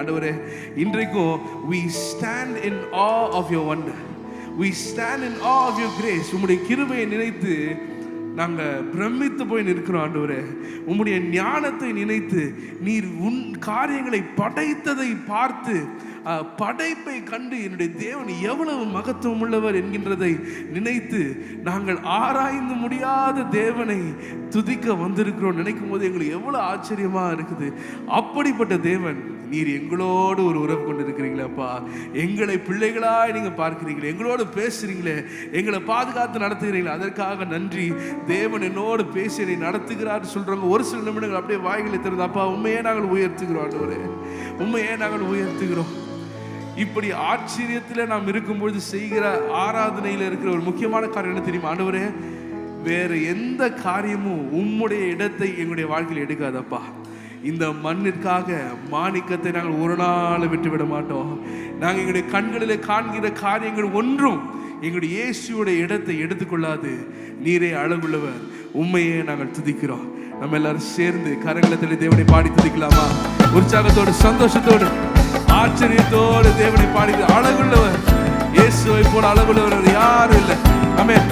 ஆண்டவரே, இன்றைக்கும் we stand in awe of your wonder, we stand in awe of your grace. உம்முடைய கிருபையை நினைத்து நாங்கள் பிரமித்து போய் நிற்கிறோம் ஆண்டவரே. உம்முடைய ஞானத்தை நினைத்து, நீர் உன் காரியங்களை படைத்ததை பார்த்து, படைப்பை கண்டு என்னுடைய தேவன் எவ்வளவு மகத்துவம் உள்ளவர் என்கின்றதை நினைத்து நாங்கள் ஆராய்ந்து முடியாத தேவனை துதிக்க வந்திருக்கிறோம். நினைக்கும் போது எங்களுக்கு எவ்வளவு ஆச்சரியமா இருக்குது. அப்படிப்பட்ட தேவன் நீர் எங்களோடு ஒரு உறவு கொண்டு இருக்கிறீங்களேப்பா. எங்களை பிள்ளைகளாய் நீங்க பார்க்கிறீங்களே, எங்களோடு பேசுறீங்களே, எங்களை பாதுகாத்து நடத்துகிறீங்களே, அதற்காக நன்றி. தேவன் என்னோடு பேசி என்னை நடத்துகிறார் சொல்றவங்க ஒரு சில நிமிடங்கள் அப்படியே வாய்களை திறந்தாப்பா, உண்மையே நாங்கள் உயர்த்துகிறோம் ஆண்டவரே, உண்மையே நாங்கள் உயர்த்துகிறோம். இப்படி ஆச்சரியத்தில் நாம் இருக்கும்பொழுது செய்கிற ஆராதனையில் இருக்கிற ஒரு முக்கியமான காரியம் என்ன தெரியுமா ஆண்டவரே? வேற எந்த காரியமும் உம்முடைய இடத்தை எங்களுடைய வாழ்க்கையில் எடுக்காதப்பா. இந்த மண்ணிற்காக மாணிக்கத்தை நாங்கள் ஒரு நாள் விட்டுவிட மாட்டோம். நாங்கள் எங்களுடைய கண்களிலே காண்கிற காரியங்கள் ஒன்றும் எங்களுடைய இயேசுடைய இடத்தை எடுத்துக்கொள்ளாது. நீரே அழகுள்ளவர், உண்மையே நாங்கள் துதிக்கிறோம். நம்ம எல்லாரும் சேர்ந்து கரங்களை தள்ளி தேவனை பாடி துதிக்கலாமா? உற்சாகத்தோடு, சந்தோஷத்தோடு, ஆச்சரியத்தோடு தேவனை பாடி. அழகுள்ளவர், இயேசுவை போல அழகுள்ளவர் யாரும் இல்லை. ஆமென்.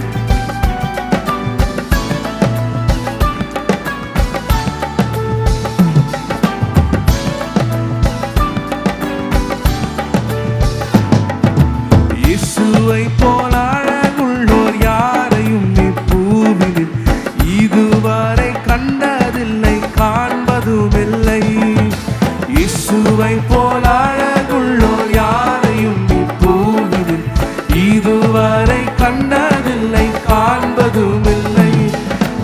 இயேசுவை போல அழகுள்ளோர் யாரையும் இப்பூவினில் இதுவரை கண்டதில்லை, காண்பதுமில்லை. இயேசுவை போல அழகுள்ளோர் யாரையும் இப்பூவினில் இதுவரை கண்டதில்லை, காண்பதுமில்லை.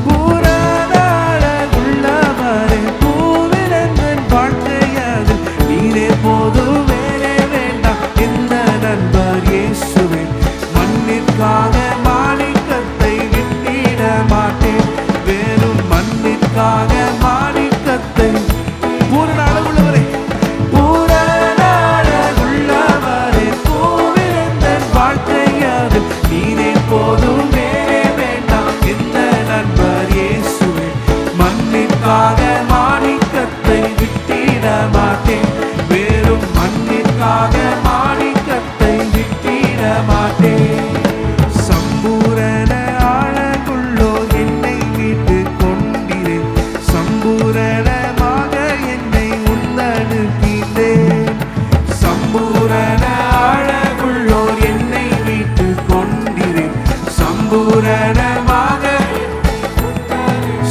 பூரண அழகுள்ளவரே, பூவில் என் வாழ்க்கையது நீரே போதும், வேறே வேண்டாம் இந்த நண்பர் இயேசுவே. மண்ணிற்காக மாணிக்கத்தை விட்டிட மாட்டேன், வேறும் மண்ணிற்காக மாணிக்கத்தை. பூரண அழகுள்ளவரே, பூரண அழகுள்ளவரே, பூவில் என் வாழ்க்கையது நீரே போதும், வேறே வேண்டாம் இந்த நண்பர் இயேசுவே. மண்ணிற்காக மாணிக்கத்தை விட்டிட மாட்டேன், வேறும் மண்ணிற்காக மாணிக்கத்தை விட்டிட மாட்டேன். சம்பூரண அழகுள்ளோ என்னை மீட்டு கொண்டிரே, சம்பூரணமாக என்னை உந்தனுக்கின்றேன். சம்பூரண அழகுள்ளோ என்னை மீட்டு கொண்டிரே, சம்பூரணமாக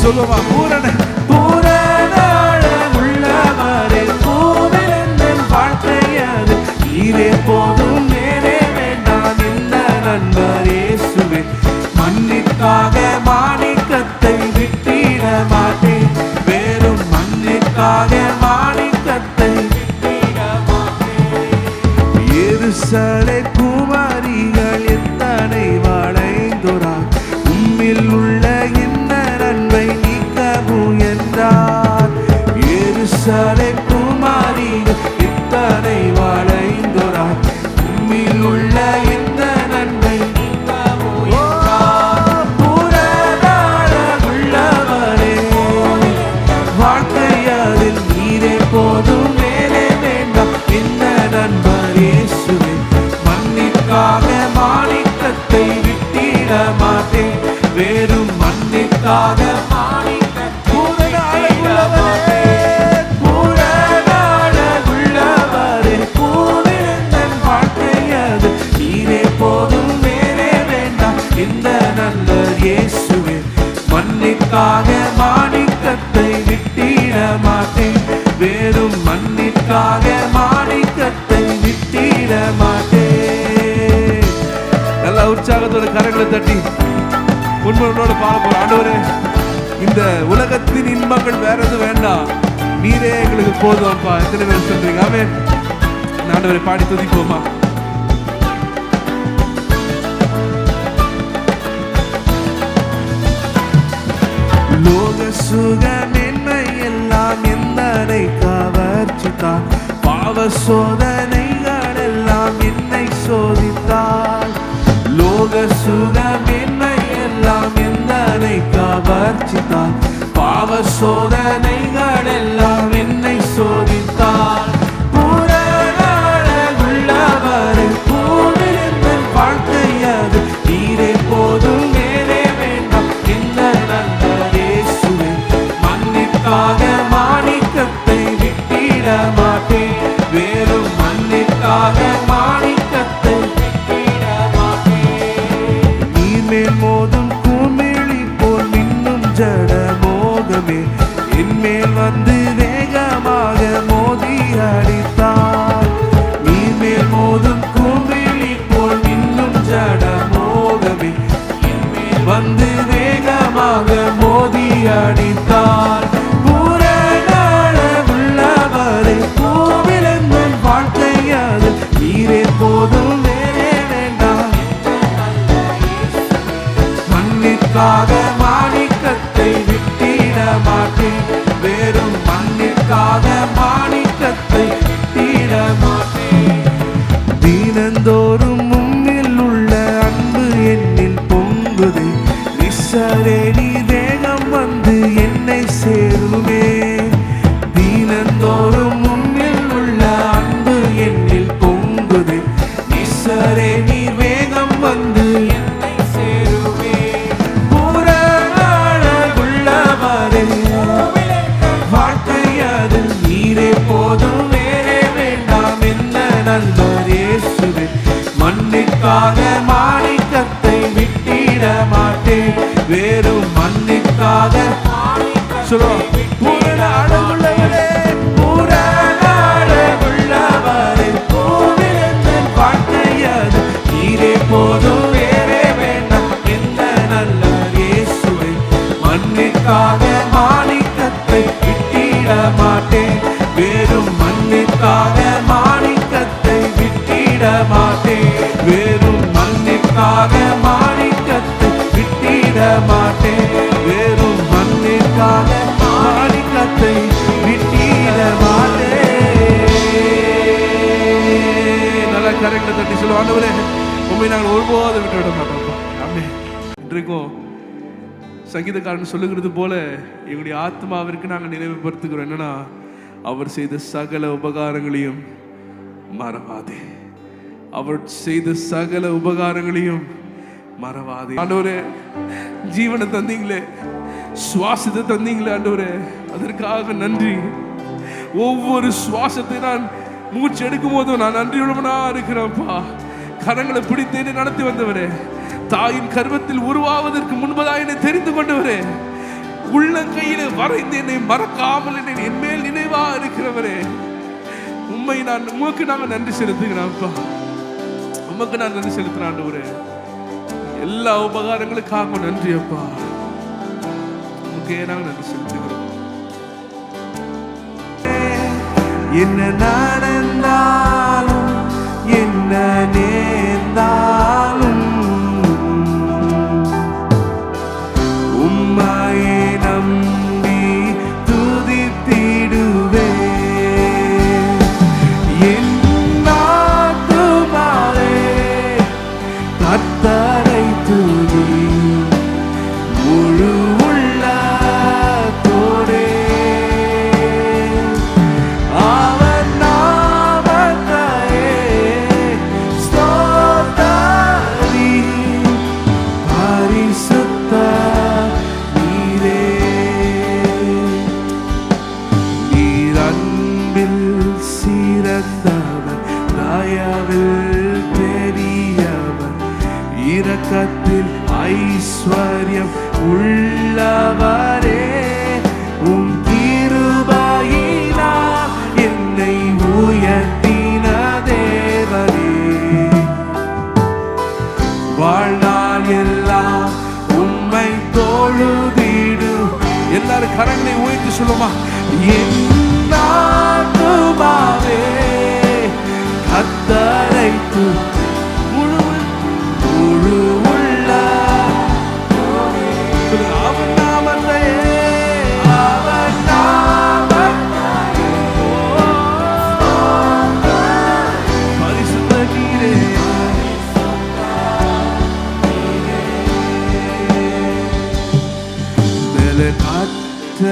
சொல்லுவா. பூரண பூரண அழகுள்ளவரே, பூவில் என் வாழ்க்கையது நீரே போதும், வேறே வேண்டாம் இந்த நண்பர் இயேசுவே. மண்ணிற்காக மாணிக்கத்தை விட்டிட மாட்டேன், வேறும் மண்ணிற்காக மாணிக்கத்தை விட்டிட மாட்டேன். எருசலே குமாரிகள் எத்தனை வளைந்தோரார், உம்மில் உள்ள இந்த நன்மை நீக்கவும் என்றார். எருசலே குமாரிகள் எத்தனை வளைந்தோரார், உம்மில் உள்ள இந்த நன்மை நீக்கவும் என்றார். பூரண அழகுள்ளவரே, வாழ்க்கையதில் நீரே போதும், வேறே வேண்டாம் இந்த நண்பர் இயேசுவே. மண்ணிற்காக மாணிக்கத்தை விட்டிட மாட்டேன், வேறும் மண்ணிற்காக மாணிக்கத்தை விட்டிட மாட்டேன். பூரண அழகுள்ளவரே, பூவில் என் வாழ்க்கையது நீரே போதும், வேறே வேண்டாம் இந்த நண்பர் இயேசுவே. மண்ணிற்காக மாணிக்கத்தை விட்டிட மாட்டேன், வேறும் மண்ணிற்காக மாணிக்கத்தை விட்டிட மாட்டேன். நல்ல உற்சாகத்தோட கரங்களை தட்டி உண்மையோடு பாட போறோம். ஆண்டவரே, இந்த உலகத்தின் இன்பங்கள் வேற எதுவும் வேண்டாம், நீரே எங்களுக்கு போதும்ப்பா. எத்தனை பேர் சொல்றீங்க? ஆமென். ஆண்டவரை பாடி துதிப்போமா? லோக சுகமென்மை எல்லாம் என்னை கவர்ச்சித்தான், பாவ சோதனைகள் எல்லாம் என்னை சோதித்தாள். லோக சுகமென்மை எல்லாம் என்னை கவர்ச்சித்தான், பாவ சோதனைகள் எல்லாம் என்னை சோதித்தாள். பூரண என்மேல் மோதும் குமிழி போல் மின்னும் ஜடமோகமே என்மேல் வந்து வேகமாக மோதி அடித்தார். நீர்மேல் மோதும் குமிழி போல் மின்னும் ஜடமோகமே என்மேல் வந்து வேகமாக மோதி அடித்தார். உள்ளவரை கோவிலங்கள் வாழ்க்கையாது நீரே போதும் வேறே வேண்டாம். மண்ணிற்காக மாணிக்கத்தை விட்டிட மாட்டேன், வெறும் மண்ணிற்காக மாணிக்கத்தை விட்டிட மாட்டேன். தினந்தோறும் உம்மில் உள்ள அன்பு என்னில் பொங்குதே, நிசரே நீ வேகம் வந்து என்னை சேருமே. தினந்தோறும் உம்மில் உள்ள அன்பு என்னில் பொங்குதே, நிசரே நீ வேகம் வந்து என்னை சேருமே. உள்ளவரே வாழ்க்கையாது நீரே போதும் வேறே வேண்டாம். என்ன நண்பர் இயேசுவே, மண்ணிற்காக மாணிக்கத்தை விட்டிட மாட்டேன், வெறும் மண்ணிற்காக பூரண அழகுள்ளவரே, பூரண அழகுள்ளவரே, கோவிலங்கள் வாழ்க்கையாது நீரே போதும் வேறே வேண்டாம். என்ன நல்ல இயேசுவை, மண்ணிற்காக மாணிக்கத்தை விட்டிட மாட்டேன், வெறும் மண்ணிற்காக மாணிக்கத்தை விட்டிட மாட்டேன், வெறும் மண்ணிற்காக மாணிக்கத்தை விட்டிட மாட்டேன், வெறும் மண்ணிற்காக மாணிக்கத்தை விட்டிட மாட்டேன். நல்ல கரெக்டா தட்டி சொல்லுவோம், ஆண்டவரே உண்மை நாங்கள் ஒருபோதும் விட்டு விட மாட்டோம். ஆமென். இன்றைக்கும் சங்கீதக்காரன் சொல்லுகிறது போல எங்களுடைய ஆத்மாவிற்கு நாங்கள் நினைவுபடுத்துகிறோம், என்னன்னா அவர் செய்த சகல உபகாரங்களையும் மறவாதே, அவர் செய்த சகல உபகாரங்களையும் மறவாதே. ஆண்டவரே ஜீவனை தந்தீங்களே, சுவாசத்தை தந்தீங்களே ஆண்டவரே, அதற்காக நன்றி. ஒவ்வொரு சுவாசத்தை நான் மூச்சு எடுக்கும் போதும் நான் நன்றியுள்ளவனா இருக்கிறேன்ப்பா. கரங்களை பிடித்து நடத்தி வந்தவரே, தாயின் கர்வத்தில் உருவாவதற்கு முன்பதாக என்னை தெரிந்து கொண்டவரே, உள்ளங்கையில வரைந்து என்னை மறக்காமல் என்னை என்மேல் நினைவா இருக்கிறவரே, உண்மை நான் உமக்கு நாங்கள் நன்றி செலுத்துகிறேன்ப்பா. உமக்கு நான் நன்றி செலுத்துறேன் ஆண்டவரே, எல்லா உபகாரங்களுக்காக நன்றி அப்பா. உமக்கே நாங்கள் நன்றி செலுத்துகிறோம். என்ன நடந்தாலும் என்ன நேர்ந்தாலும் உம்மையே நம்பி துதித்திடுவே. என் ஆத்துமாவே கர்த்தரை துதி, முழு உள்ளத்தோடே அவர் நாமத்தையே ஸ்தோத்தரி. பரிசுத்த நீரே, நீர் அன்பில் சிறந்தவர், தயவில் பெரியவர், இரக்கத்தில் ஐஸ்வர்யம் உள்ளவரே. உம் கிருபையினால் என்னை உயர்த்தின தேவனே, வாழ்நாள் எல்லாம் உம்மை தொழுதிடு. எல்லாரும் கரங்களை உயர்த்தி சொல்லுமா, என் ஆத்துமாவே கர்த்தரை துதி, முழு உள்ள அவர் நாமத்தையே, அவர் நாமத்தையே பரிசுத்த நீரே. மேலனாற்ற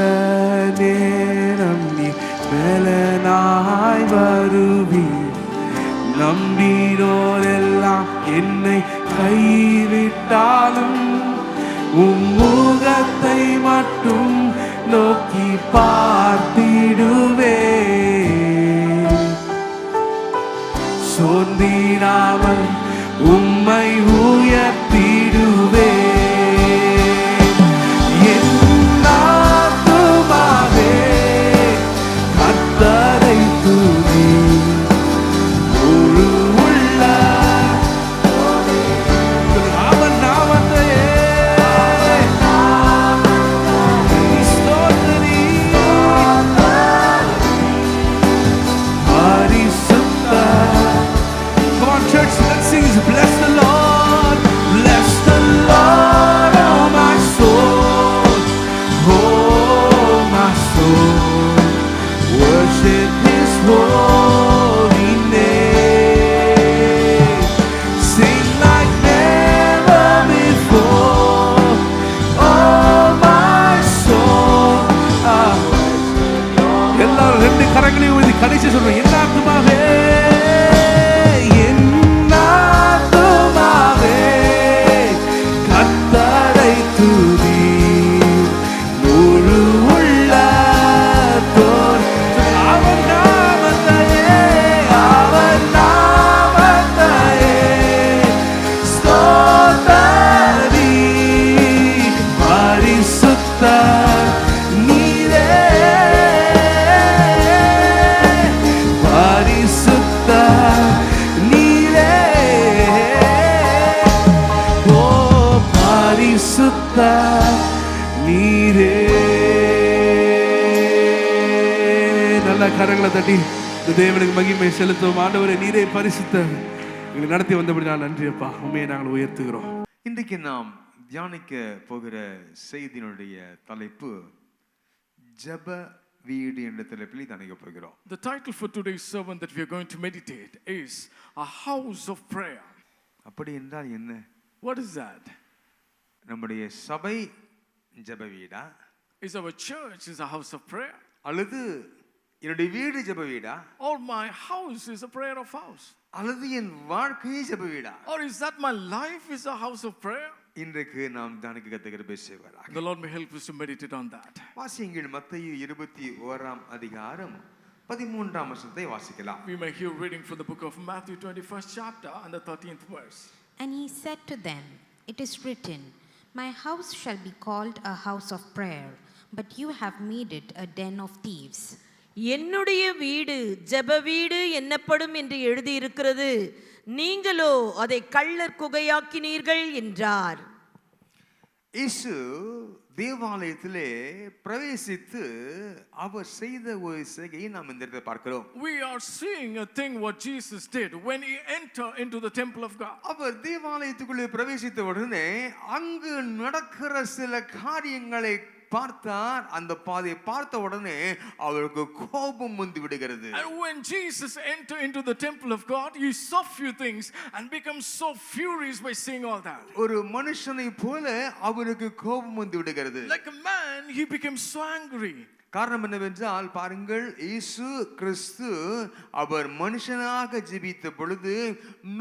நேரம் நீ மேலனாய் வருவி, நம்பினோரெல்லாம் என்னை கைவிட்டாலும் உம் முகத்தை மட்டும் நோக்கி பார்த்திடுவே. சோர்ந்திடாமல் உம்மை உயர்த்திடுவே. கரங்களை தட்டி இந்த தேவனுக்கு மகிமை செலுத்துவோம். ஆண்டவரே, நீரே பரிசுத்த எங்களை நடத்தி வந்தபடி நான் நன்றி அப்பா, உண்மையை நாங்கள் உயர்த்துகிறோம். இன்றைக்கு நாம் தியானிக்க போகிற செய்தியினுடைய தலைப்பு ஜெப வீடு என்ற தலைப்பில் தியானிக்க போகிறோம். The title for today's sermon that we are going to meditate is a house of prayer. அப்படி என்றால் என்ன? What is that? நம்முடைய சபை ஜெப வீடா? Is our church is a house of prayer? அல்லது என்னுடைய வீடு ஜெப வீடா? Or my house is a prayer of house? அல்லது என் வாழ்க்கையே ஜெப வீடா? Or is that my life is a house of prayer? இன்றைக்கு நாம் தியானிக்க கற்றுக்கிற பேசுவாராக. The Lord may help us to meditate on that. வாசியுங்கள் மத்தேயு 21 அதிகாரம் 13 வசனத்தை வாசிக்கலாம். We may hear reading from the book of Matthew 21st chapter and the 13th verse. And he said to them, "It is written, my house shall be called a house of prayer, but you have made it a den of thieves." என்னுடைய வீடு ஜெப வீடு என்னப்படும் என்று எழுதியிருக்கிறது, நீங்களோ அதை கள்ளர் குகையாக்கினீர்கள் என்றார். இயேசு தேவாலயத்திலே பிரவேசித்து அவர் செய்த ஒரு செய்கையை நாம் இந்த இடத்துல பார்க்கிறோம். We are seeing a thing what Jesus did when he entered into the temple of God. அவர் தேவாலயத்துக்குள்ளே பிரவேசித்த உடனே அங்கு நடக்கிற சில காரியங்களை பார்த்தார். அந்த பாதையை பார்த்த உடனே அவருக்கு கோபம் வந்து விடுகிறது. And when Jesus entered into the temple of God, he saw few things and became so furious by seeing all that. ஒரு மனுஷனை போல அவருக்கு கோபம் வந்து விடுகிறது. Like a man, he became so angry. காரணம் என்னவென்றால் பாருங்கள், இயேசு கிறிஸ்து அவர் மனுஷனாக ஜீவித்த பொழுது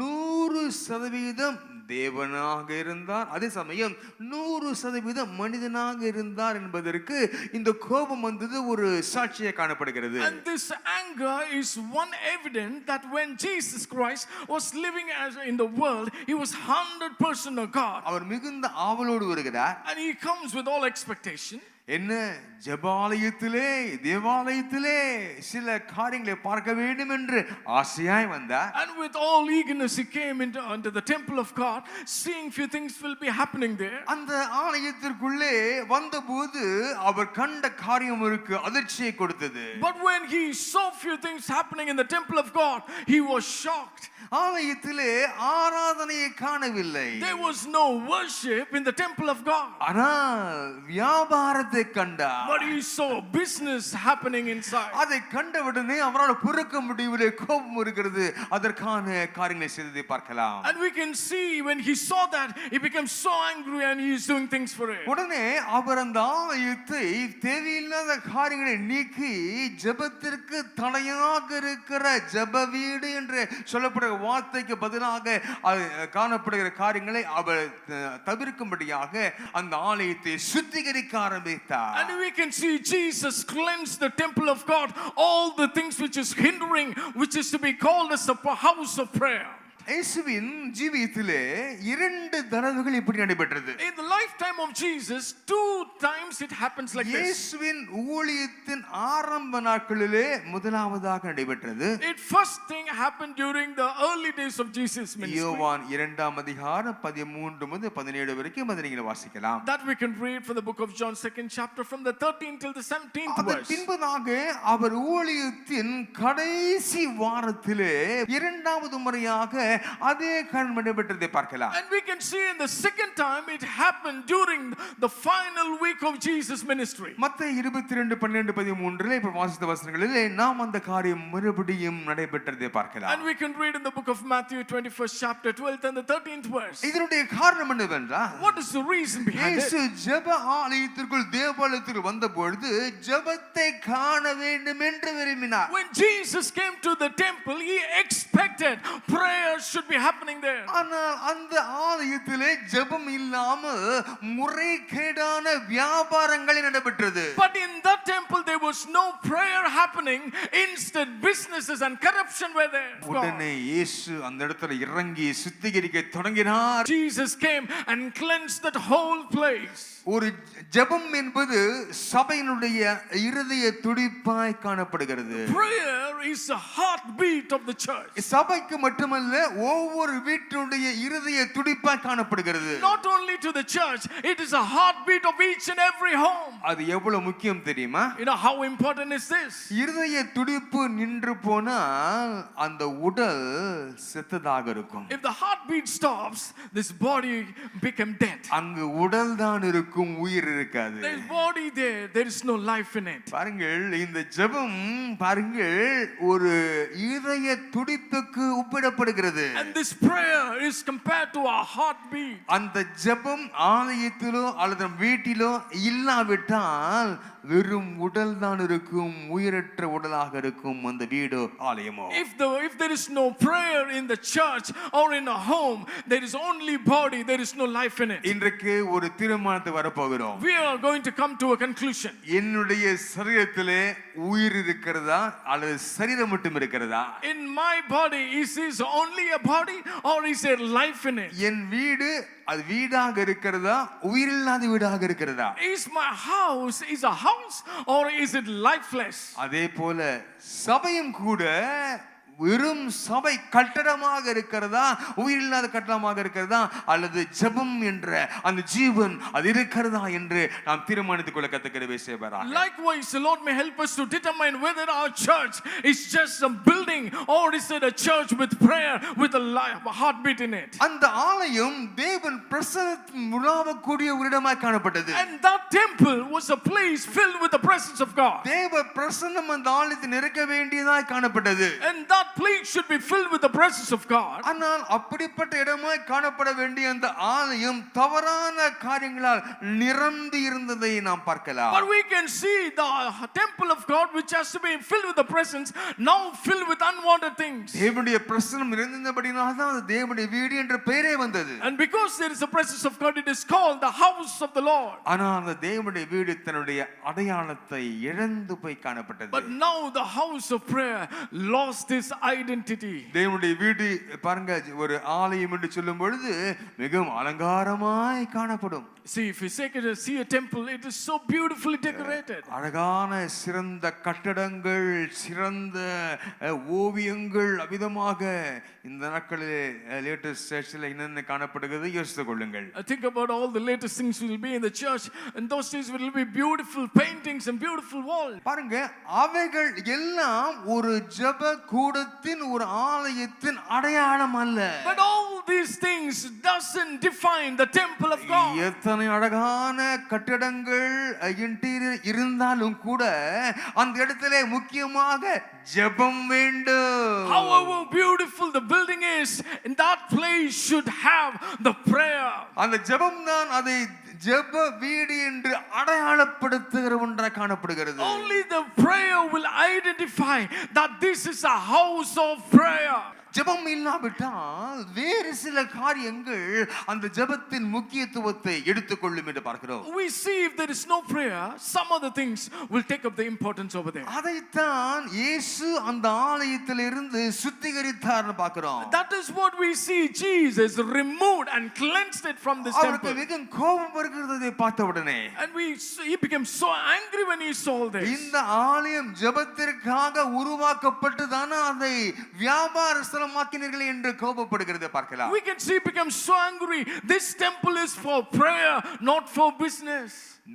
100% தேவனாக இருந்தார், அதே சமயம் 100% மனிதனாக இருந்தார் என்பதற்கு இந்த கோபம் வந்தது ஒரு சாட்சியாக காணப்படுகிறது. And this anger is one evidence that when Jesus Christ was living as in the world, he was 100% a God. அவர் மிகுந்த ஆவலோடு வருகிறார். And he comes with all expectation. என்ன, ஜெபாலயத்திலே தேவாலயத்திலே சில காரியங்களை பார்க்க வேண்டும் என்று ஆசையாய் வந்தார். And with all eagerness he came into the temple of God, seeing few things will be happening there. அந்த ஆலயத்திற்குள்ளே வந்தபோது அவர் கண்ட காரியம் அவருக்கு அதிர்ச்சியை கொடுத்தது. But when he saw few things happening in the temple of God, he was shocked. ஆலயத்திலே ஆராதனையை காணவில்லை. There was no worship in the temple of God. ஆனால் வியாபாரத்தை கண்டார். But he saw business happening inside. அதை கண்டவுடனே அவரால் பொறுக்க முடியவில்லை, கோபம் இருக்கிறது. அதற்கான காரியங்களை செய்ததை பார்க்கலாம். And we can see when he saw that, he became so angry and he is doing things for it. உடனே அவர் அந்த ஆலயத்தை தேவையில்லாத காரியங்களை நீக்கி ஜெபத்திற்கு தடையாக இருக்கிற ஜெப வீடு என்று சொல்லப்படுகிற வார்த்தைக்கு பதிலாக காணப்படுகிற காரியங்களை அவர் தவிர்க்கும்படியாக அந்த ஆலயத்தை சுத்திகரிக்க ஆரம்பித்தார். And we can see Jesus cleanse the temple of God, all the things which is hindering, which is to be called as a house of prayer. இயேசுவின் ஜீவியத்திலே 2 தடவைகள் இப்படி நடைபெற்றது. In the lifetime of Jesus, 2 times it happens like this. இயேசுவின் ஊழியத்தின் ஆரம்ப நாட்களிலே முதலாவதாக நடைபெற்றது. It first thing happened during the early days of Jesus ministry. யோவான் 2 அதிகாரம் 13 முதல் 17 வரைக்கும் அதை நீங்கள் வாசிக்கலாம். That we can read from the book of John 2nd chapter from the 13th till the 17th verse. அதன் பின்பதாக அவர் ஊழியத்தின் கடைசி வாரத்திலே இரண்டாவது முறையாக அதே காரியம் நடைபெற்றதை பார்க்கலாம். And we can see in the second time it happened during the final week of Jesus ministry. மத்தேயு 22:12-13 இப்ப வாசித்த வசனங்களிலே நாம் அந்த காரியம் மறுபடியும் நடைபெற்றதை பார்க்கலாம். And we can read in the book of Matthew 21st chapter 12th and the 13th verse. இதனுடைய காரணம் என்னவென்றால், What is the reason behind it? இயேசு ஜெப ஆலயத்திற்குள் தேவாலயத்திற்கு வந்தபொழுது ஜெபத்தை காண வேண்டும் என்று விரும்பினார். When Jesus came to the temple, he expected prayer should be happening there. ஆனால் அந்த ஆலயத்திலே ஜெபம் இல்லாமல் முறைகேடான வியாபாரங்கள் நடைபெற்றது. But in that temple there was no prayer happening. Instead businesses and corruption were there. உடனே இயேசு அந்த இடத்துல இறங்கி சுத்திகரிக்க தொடங்கினார். Jesus came and cleansed that whole place. ஒரு ஜெபம் என்பது சபையினுடைய இருதய துடிப்பாய் காணப்படுகிறது. Prayer is a heartbeat of the church. சபைக்கு மட்டுமல்ல, ஒவ்வொரு வீட்டினுடைய இருதய துடிப்பாய் காணப்படுகிறது. Not only to the church, it is a heartbeat of each and every home. அது எவ்வளவு முக்கியம் தெரியுமா? You know how important is this? இருதய துடிப்பு நின்று போனால் அந்த உடல் செத்ததாக இருக்கும். If the heartbeat stops, this body become dead. அங்கு உடல் தான் இருக்கும், உயிர் இருக்காது. There is body there, there is no life in it. பாருங்கள், இந்த ஜெபம் பாருங்கள் ஒரு இதய துடிப்புக்கு ஒப்பிடப்படுகிறது. And this prayer is compared to our heartbeat. அந்த ஜெபம் ஆலயத்திலோ அல்லது வீட்டிலோ இல்லாவிட்டால் வெறும் உடல் தான் இருக்கும், உயிரற்ற உடலாக இருக்கும் அந்த வீடோ ஆலயமோ. If there is no prayer in the church or in a home, there is only body, there is no life in it. இன்றைக்கு ஒரு தீர்மானத்துக்கு வர போகிறோம். We are going to come to a conclusion. என்னுடைய சரீரத்திலே உயிர் இருக்கிறதா அல்லது சரீரம் மட்டும் இருக்கிறதா? In my body, is this only a body or is there life in it? என் வீடு அது வீடாக இருக்கிறதா உயிரில்லாத வீடாக இருக்கிறதா? Is my house is a house or is it lifeless? அதே போல சபையும் கூட வெறும் சபை கட்டடமாக இருக்கிறதா உயிரில்லாத கட்டடமாக இருக்கிறதா அல்லது ஜெபம் என்ற அந்த ஜீவன் அது இருக்கிறதா என்று நாம் தீர்மானித்துக் கொள்ள கத்துக்கிற செய்வாராக. Likewise, the Lord may help us to determine whether our church is just a building or is it a church with prayer with a heartbeat in it. அந்த ஆலயம் தேவன் பிரசன்னத்தின் உலாவக்கூடிய ஒரு இடமாய் காணப்பட்டது. And that temple was a place filled with the presence of God. தேவ பிரசன்னம் அந்த ஆலயத்தில் இருக்க வேண்டியதாய் காணப்பட்டது. And that place should be filled with the presence of God. ஆனால் அப்படிப்பட்ட இடமாய் காணப்பட வேண்டிய அந்த ஆலயம் தவறான காரியங்களால் நிரம்பி இருந்ததை நாம் பார்க்கலாம். But we can see the temple of God which has to be filled with the presence now filled with unwanted things. தேவனுடைய பிரசன்னம் இருந்தபடியால் தான் அது தேவனுடைய வீடு என்ற பெயரே வந்தது. And because there is a presence of God, it is called the house of the Lord. ஆனால் அந்த தேவனுடைய வீடு தன்னுடைய அடையாளத்தை இழந்து போய் காணப்பட்டது. But now the house of prayer lost its identity. தேவனுடைய வீடு பாருங்க, ஒரு ஆலயம் என்று சொல்லும் பொழுது மிகவும் அலங்காரமாய் காணப்படும். See, if you see a temple, it is so beautifully decorated. அழகான சிறந்த கட்டடங்கள், சிறந்த ஓவியங்கள் அவிதமாக இந்த நாட்களிலே லேட்டஸ்ட் சர்ச்சில் என்னென்ன காணப்படுகிறது யோசித்துக் கொள்ளுங்கள். Think about all the latest things will be in the church. In those days will be beautiful paintings and beautiful walls. பாருங்க, அவைகள் எல்லாம் ஒரு ஜெப கூடத்தின் ஒரு ஆலயத்தின் அடையாளம் அல்ல. But all these things doesn't define the temple of God. எத்தனை அழகான கட்டடங்கள் இன்டீரியர் இருந்தாலும் கூட அந்த இடத்திலே முக்கியமாக ஜெபம் வேண்டும். However beautiful the building is, in that place should have the prayer. அந்த ஜெபம் தான் அதை ஜெப வீடு என்று அடையாளப்படுத்துகிற ஒன்றாக காணப்படுகிறது. Only the prayer will identify that this is a house of prayer. ஜெபம் இல்லாவிட்டால் வேறு சில காரியங்கள் அந்த ஜெபத்தின் முக்கியத்துவத்தை எடுத்துக்கொள்ளும் என்று பார்க்கிறோம். We see if there is no prayer, some other things will take up the importance over there. அதைத்தான் இயேசு அந்த ஆலயத்திலிருந்து சுத்திகரித்தார்னு பார்க்கிறோம். That is what we see. Jesus removed and cleansed it from this அவருக்கு temple. மிகவும் கோபம் வருகிறதை பார்த்த உடனே And he became so angry when he saw this. இந்த ஆலயம் ஜெபத்திற்காக உருவாக்கப்பட்டு தானே அதை வியாபார ஸ்தலமாக்கினீர்கள் என்று கோபப்படுகிறதை பார்க்கலாம். We can see he became so angry. This temple is for prayer, not for business.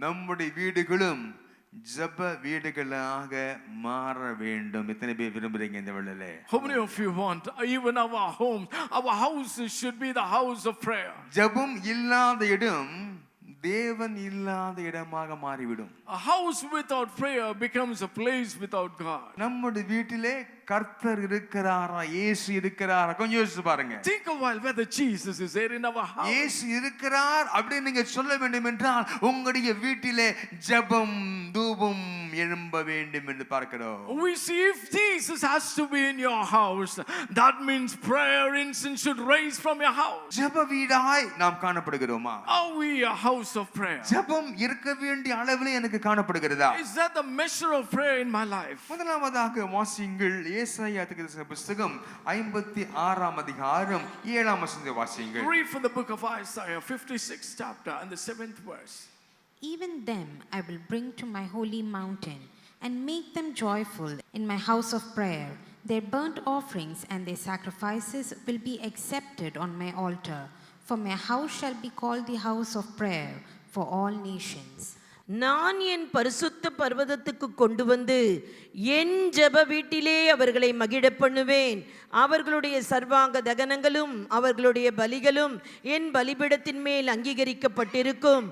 நம்முடைய வீடுகளும் ஜெப வீடுகளாக மாற வேண்டும். எத்தனை பேர் விரும்புறீங்க இந்த வேளையிலே? How many of you want even our homes, our houses should be the house of prayer? ஜெபம் இல்லாத இடம் தேவன் இல்லாத இடமாக மாறிவிடும். A house without prayer becomes a place without God. நம்முடைய வீட்டிலே கர்த்தர் இருக்கிறாரா, இயேசு இருக்கிறாரா? கொஞ்சம் யோசிச்சு பாருங்க. Think a while whether Jesus is there in our house. இயேசு இருக்கிறார் அப்படி நீங்க சொல்ல வேண்டும் என்றால் உங்களுடைய வீட்டிலே ஜெபம் தூபம் எழும்ப வேண்டும் என்று பார்க்கிறோம். We see if Jesus has to be in your house, that means prayer incense should raise from your house. ஜெப வீடாய் நாம் காணப்படுகிறோமா? Are we a house of prayer? ஜெபம் இருக்க வேண்டிய அளவிலே எனக்கு காணப்படுகிறதா? Is that the measure of prayer in my life? முதலாவதாக வாசியுங்கள் ஏசாயா தீர்க்கதரிசன புத்தகம் 56ஆம் அதிகாரம் 7ஆம் வசனத்தை வாசியுங்கள். Read from the book of Isaiah 56th chapter and the 7th verse. Even them I will bring to my holy mountain and make them joyful in my house of prayer. Their burnt offerings and their sacrifices will be accepted on my altar. For my house shall be called the house of prayer for all nations. நான் என் பரிசுத்த பர்வதத்துக்கு கொண்டு வந்து என் ஜெப வீட்டிலே அவர்களை மகிழ பண்ணுவேன். அவர்களுடைய சர்வாங்க தகனங்களும் அவர்களுடைய பலிகளும் என் பலிபீடத்தின் மேல் அங்கீகரிக்கப்பட்டிருக்கும்.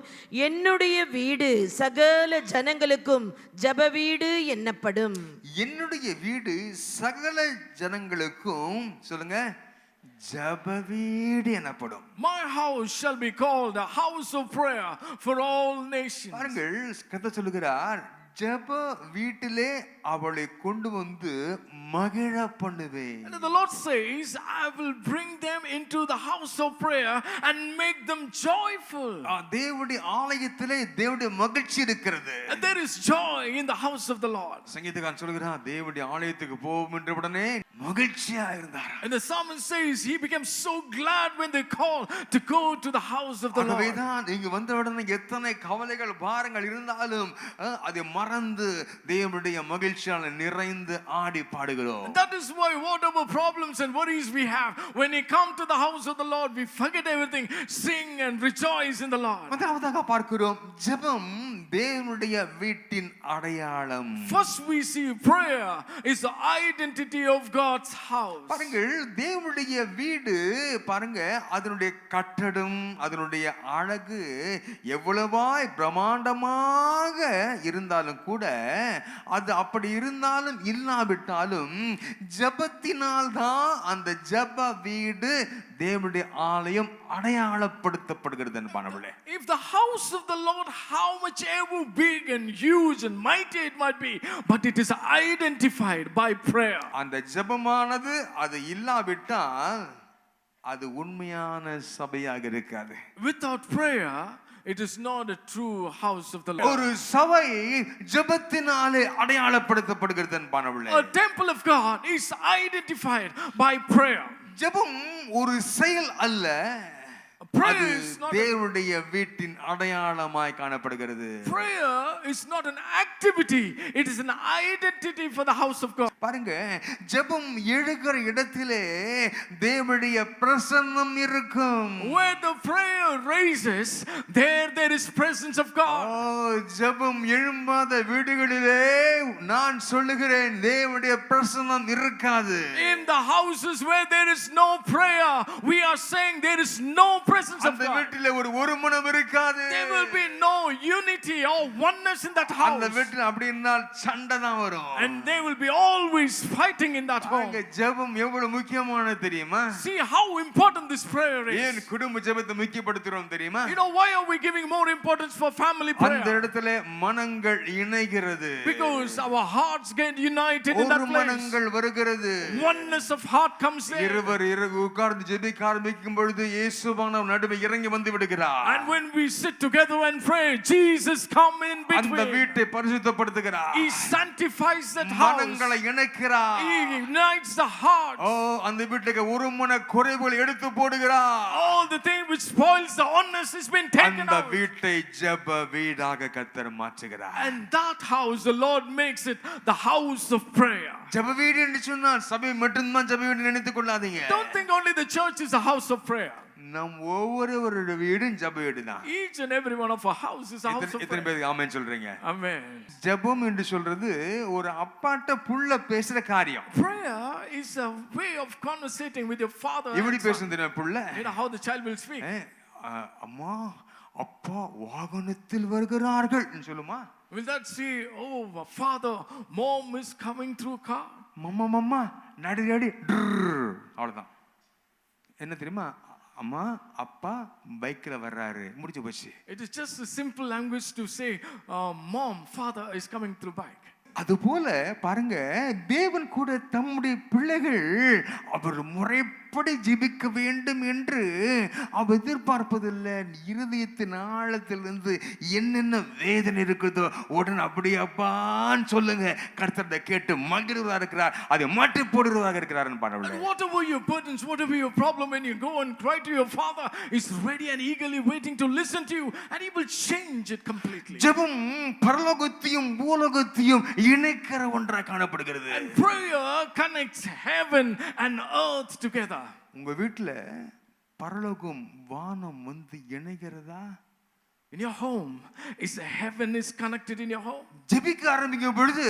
என்னுடைய வீடு சகல ஜனங்களுக்கும் ஜெப வீடு என்னப்படும். என்னுடைய வீடு சகல ஜனங்களுக்கும் சொல்லுங்க ஜெப வீடு எனப்படும். My house shall be called a house of prayer for all nations. பாருங்கள், கர்த்தர் சொல்லுகிறார், ஜெப வீட்டிலே அவளை கொண்டு வந்து மகிழ பண்ணுவேன். And the Lord says, I will bring them into the house of prayer and make them joyful. தேவனுடைய ஆலயத்திலே தேவனுடைய மகிழ்ச்சி இருக்கிறது. And there is joy in the house of the Lord. சங்கீதக்காரன் சொல்கிறான், தேவனுடைய ஆலயத்துக்கு போவோம் என்ற உடனே மகிழ்ச்சியா இருந்தார். And the psalmist says he became so glad when they called to go to the house of the Lord. ஆகவேதான் இங்கு வந்த உடனே எத்தனை கவலைகள் பாரங்கள் இருந்தாலும் அதை மறந்து தேவனுடைய மகிழ்ச்சியால் நிறைந்து ஆடி பாடுகிறோம். That is why whatever problems and worries we have, when we come to the house of the Lord, we forget everything, sing and rejoice in the Lord. முதலாவதாக பார்க்கிறோம், ஜெபம் தேவனுடைய வீட்டின் அடையாளம். First we see prayer is the identity of God's house. பாருங்கள், தேவனுடைய வீடு பாருங்க, அதனுடைய கட்டடம் அதனுடைய அழகு எவ்வளவாய் பிரம்மாண்டமாக இருந்தாலும் கூட, அது அப்படி இருந்தாலும் இல்லாவிட்டாலும் ஜெபத்தினால் தான் அந்த ஜெப வீடு தேவனுடைய ஆலயம் அடையாளப்படுத்தப்படுகிறது என்பானவளே. If the house of the Lord, how much ever big and huge and mighty it might be, but it is identified by prayer. அந்த ஜெபமானது அது இல்லாவிட்டால் அது உண்மையான சபையாக இருக்காது. Without prayer, it is not a true house of the Lord. ஒரு சபை ஜெபத்தினாலே அடையாளப்படுத்தப்படுகிறது என்பானவளே. A temple of God is identified by prayer. ஜெபம் ஒரு செயல் அல்ல, Prayer அது is not தேவனுடைய வீட்டின் அடையாளமாய் காணப்படுகிறது. Prayer is not an activity, it is an identity for the house of God. பாருங்க, ஜெபம் எழுகிற இடத்திலே தேவனுடைய பிரசன்னம் இருக்கும். Where the prayer raises, there is presence of God. ஜெபம் எழும்பாத வீடுகளிலே நான் சொல்லுகிறேன், தேவனுடைய பிரசன்னம் இருக்காது. In the houses where there is no prayer, we are saying there is no presence of அந்த God. வீட்டிலே ஒரு மனம் இருக்காது. There will be no unity or oneness in that house. அந்த வீட்டில் அப்படி இருந்தால் சண்டை தான் வரும். And they will be always fighting in that home. ஜெபம் எவ்வளவு முக்கியமானது தெரியுமா? See how important this prayer is. ஏன் குடும்ப ஜெபத்தை முக்கியப்படுத்துறோம் தெரியுமா? You know why are we giving more importance for family prayer? அந்த இடத்திலே மனங்கள் இணைகிறது. Because our hearts get united in that ஒரு place. மனங்கள் வருகிறது. Oneness of heart comes there. இருவர் உட்கார்ந்து ஜெபிக்க ஆரம்பிக்கும் பொழுது இயேசுவானவர் நடுவே இறங்கி வந்து விடுகிறார். And when we sit together and pray, Jesus come in between. அந்த வீட்டை பரிசுத்தப்படுத்துகிறார். He sanctifies that house. மனங்களை இணைக்கிறார். He unites the heart. அந்த வீட்டுக்கு ஒரு மன குறைவுகள் எடுத்து போடுகிறார். All the thing which spoils the oneness has been taken அந்த out. வீட்டை ஜெப வீடாக கர்த்தர் மாற்றுகிறார். And that house, the Lord makes it the house of prayer. ஜெப வீடு என்று சொன்னால் சபை மட்டும்தான் ஜெப வீடு நினைத்துக் கொள்ளாதீங்க. Don't think only the church is a house of prayer. நம் ஒவ்வொருவருடைய வீடும் ஜெப வீடு தான். Each and every one of our houses is a house of எத்தனை prayer. பேருக்கு ஆமென் சொல்றீங்க? Amen. ஜெபம் என்று சொல்றது ஒரு அப்பாட்ட புள்ள பேசுற காரியம். Prayer is a way of conversating with your father. எப்படி and son. பேசும் தெரியுமா புள்ள? You know how the child will speak. அம்மா அப்பா வாகனத்தில் வருகிறார்கள் சொல்லுமா? Will that say, oh father, mom is coming through car? Mamma mamma நடி நடி அவ்வளவுதான். என்ன தெரியுமா? அம்மா அப்பா பைக்ல வர்றாரு, முடிஞ்சு போச்சு. It is just a simple language to say, mom, father is coming through bike. அதுபோல பாருங்க, தேவன் கூட தம்முடைய பிள்ளைகள் அவர் முறைப்படி ஜெபிக்க வேண்டும் என்று அவர் எதிர்பார்ப்பதில்லை. இருதயத்தின் ஆழத்திலிருந்து என்னென்ன வேதனை இருக்குதோ உடனே அப்படியே அப்பான்னு சொல்லுங்க, கர்த்தரை கேட்டு மகிழ்வதாக இருக்கிறார், அதை மாற்றி போடுவதாக இருக்கிறார். Whatever your burdens, whatever your problem, when you go and cry to your father, is ready and eagerly waiting to listen to you, and he will change it completely. ஜெபம் பரலோகத்தையும் பூலோகத்தையும் இணைக்கிற ஒன்றாக காணப்படுகிறது. And prayer connects heaven and earth together. உங்க வீட்டுல பரலோகம் வானம் வந்து இணைகிறதா? in your home. Is heaven is connected in your home? ஜெபிக்க ஆரம்பிக்கும் பொழுது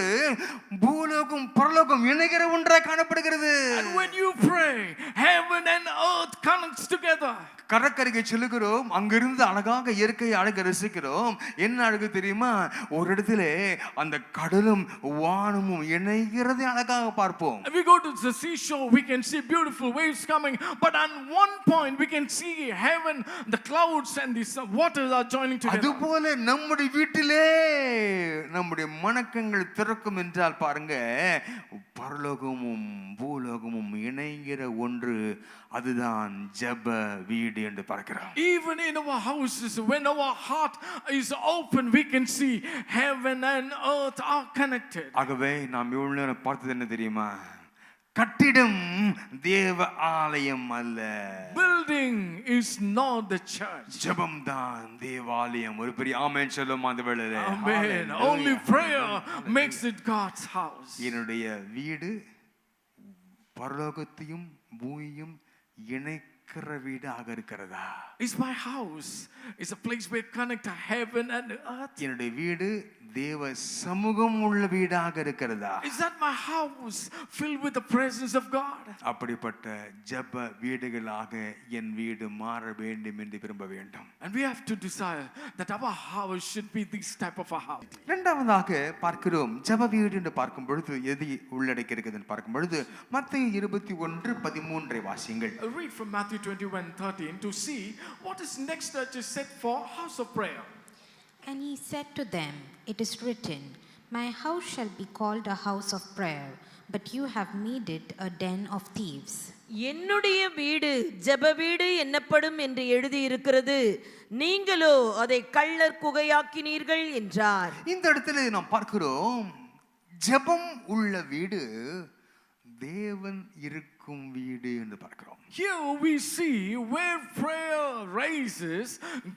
பூலோகம் பரலோகம் இணைகிற ஒன்றாய் காணப்படுகிறது. And when you pray, heaven and earth connects together. கடற்கரைக்கு செல்லுகிறோம், அங்கிருந்து அழகாக இயற்கையை அழக ரசிக்கிறோம். என்ன அழகு தெரியுமா? ஒரு இடத்துல அந்த கடலும் வானமும் இணைகிறதை அழகாக பார்ப்போம். We go to the seashore, we can see beautiful waves coming, but on one point we can see heaven, the clouds and the waters are joining together. அதுபோல நம்முடைய வீட்டிலே நம்முடைய மனக்கண்கள் திறக்கும் என்றால் பாருங்க, பரலோகமும் பூலோகமும் இணைகிற ஒன்று, அதுதான் ஜெப வீடு என்று பார்க்கிறோம். Even in our houses, when our heart is open, we can see heaven and earth are connected. ஆகவே நாம் இவ்வளவு நேரம் பார்த்தது என்ன தெரியுமா? கட்டிடம் தேவ ஆலயம் அல்ல. Building is not the church. ஜெபம் தான் தேவாலயம். ஒரு பெரிய ஆமென் சொல்லுமா அந்த வேளையிலே? Amen. Only prayer makes it God's house. என்னுடைய வீடு பரலோகத்தையும் பூமியையும் இணைக்கிற வீடாக இருக்கிறதா? Is my house is a place where connect heaven and earth? என்னுடைய வீடு தேவ சமூகம் உள்ள வீடாக இருக்கிறதா? Is that my house filled with the presence of God? அப்படிப்பட்ட ஜெப வீடுகளாக என் வீடு மாற வேண்டும் என்று விரும்ப வேண்டும். And we have to desire that our house should be this type of a house. இரண்டாவதாக பார்க்கிறோம், ஜெப வீடு என்று பார்க்கும் பொழுது எது உள்ளடக்கி இருக்குதுன்னு பார்க்கும் பொழுது மத்தேயு 21:13 வாசியுங்கள். Read from Matthew 21:13 to see what is next that is set for house of prayer. And he said to them, "It is written, my house shall be called a house of prayer, but you have made it a den of thieves." என்னுடைய வீடு ஜெப வீடு என்னப்படும் என்று எழுதி இருக்கிறது, நீங்களோ அதை கள்ளர் குகையாக்கினீர்கள் என்றார். இந்த இடத்துல நாம் பார்க்கிறோம், ஜெபம் உள்ள வீடு தேவன் இருக்கும் வீடு என்று பார்க்கிறோம். Here we see where prayer rises,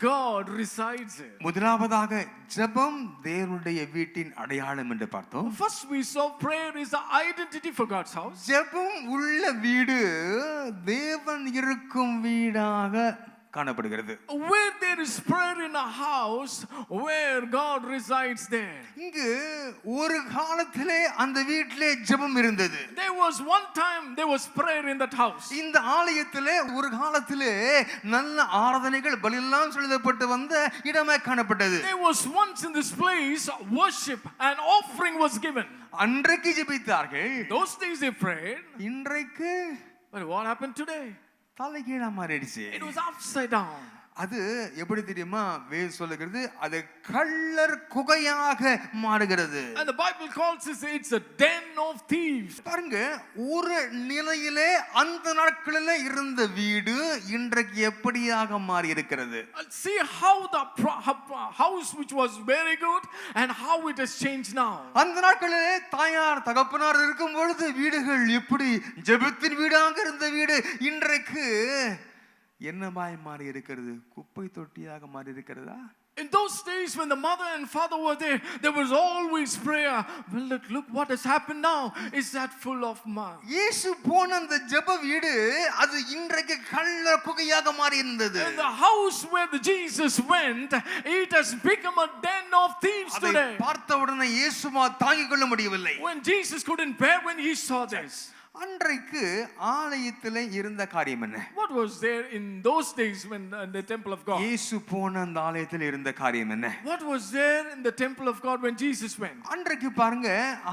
God resides in. முதலாவதாக ஜெபம் தேவனுடைய வீட்டின் அடையாளம் என்று பார்த்தோம். First we saw prayer is the identity for God's house. ஜெபம் உள்ள வீடு தேவன் இருக்கும் வீடாக காணப்படுகிறது. Where there is prayer in a house, where God resides there. இங்கு ஒரு காலத்திலே அந்த வீட்டிலே ஜெபம் இருந்தது. There was one time there was prayer in that house. இந்த ஆலயத்திலே ஒரு காலத்திலே நல்ல ஆராதனைகள் பலியெல்லாம் செலுத்தப்பட்டு வந்த இடமாய் காணப்பட்டது. There was once in this place worship and offering was given. அன்றைக்கு ஜெபித்தார்கள். Those days they prayed. இன்றைக்கு But what happened today? தலைகீழா மாறிடுச்சு. It was upside down. அது எப்படி தெரியுமா? வேத சொல்லுகிறது, அது கள்ளர் குகையாக மாறுகிறது. And the Bible calls it, it's a den of thieves. பாருங்க, ஒரு நிலையிலே அந்த நாட்களிலே இருந்த வீடு இன்றைக்கு எப்படியாக மாறி இருக்கிறது. See how the house which was very good and how it has changed now. அந்த நாட்களிலே தாயார் தகப்பனார் இருக்கும் பொழுது வீடுகள் எப்படி ஜெபத்தின் வீடாக இருந்த வீடு இன்றைக்கு என்னமாய் மாறி இருக்கிறது? குப்பை தொட்டியாக மாறி இருக்கிறதா? In those days when the mother and father were there was always prayer. Well, look what has happened now. Is that full of mud? இயேசு போன அந்த ஜெப வீடு அது இன்றைக்கு கள்ள குகையாக மாறி இருந்தது. And the house where the Jesus went, it has become a den of thieves today. அதை பார்த்த உடனே இயேசுமா தாங்கிக் கொள்ள முடியவில்லை. When Jesus couldn't bear when he saw this. அன்றைக்கு ஆலயத்திலே இருந்த காரியம் என்ன? What was there in those days when in the temple of God? இயேசு போன அந்த ஆலயத்தில் இருந்த காரியம் என்ன? What was there in the temple of God when Jesus went? அன்றைக்கு பாருங்க,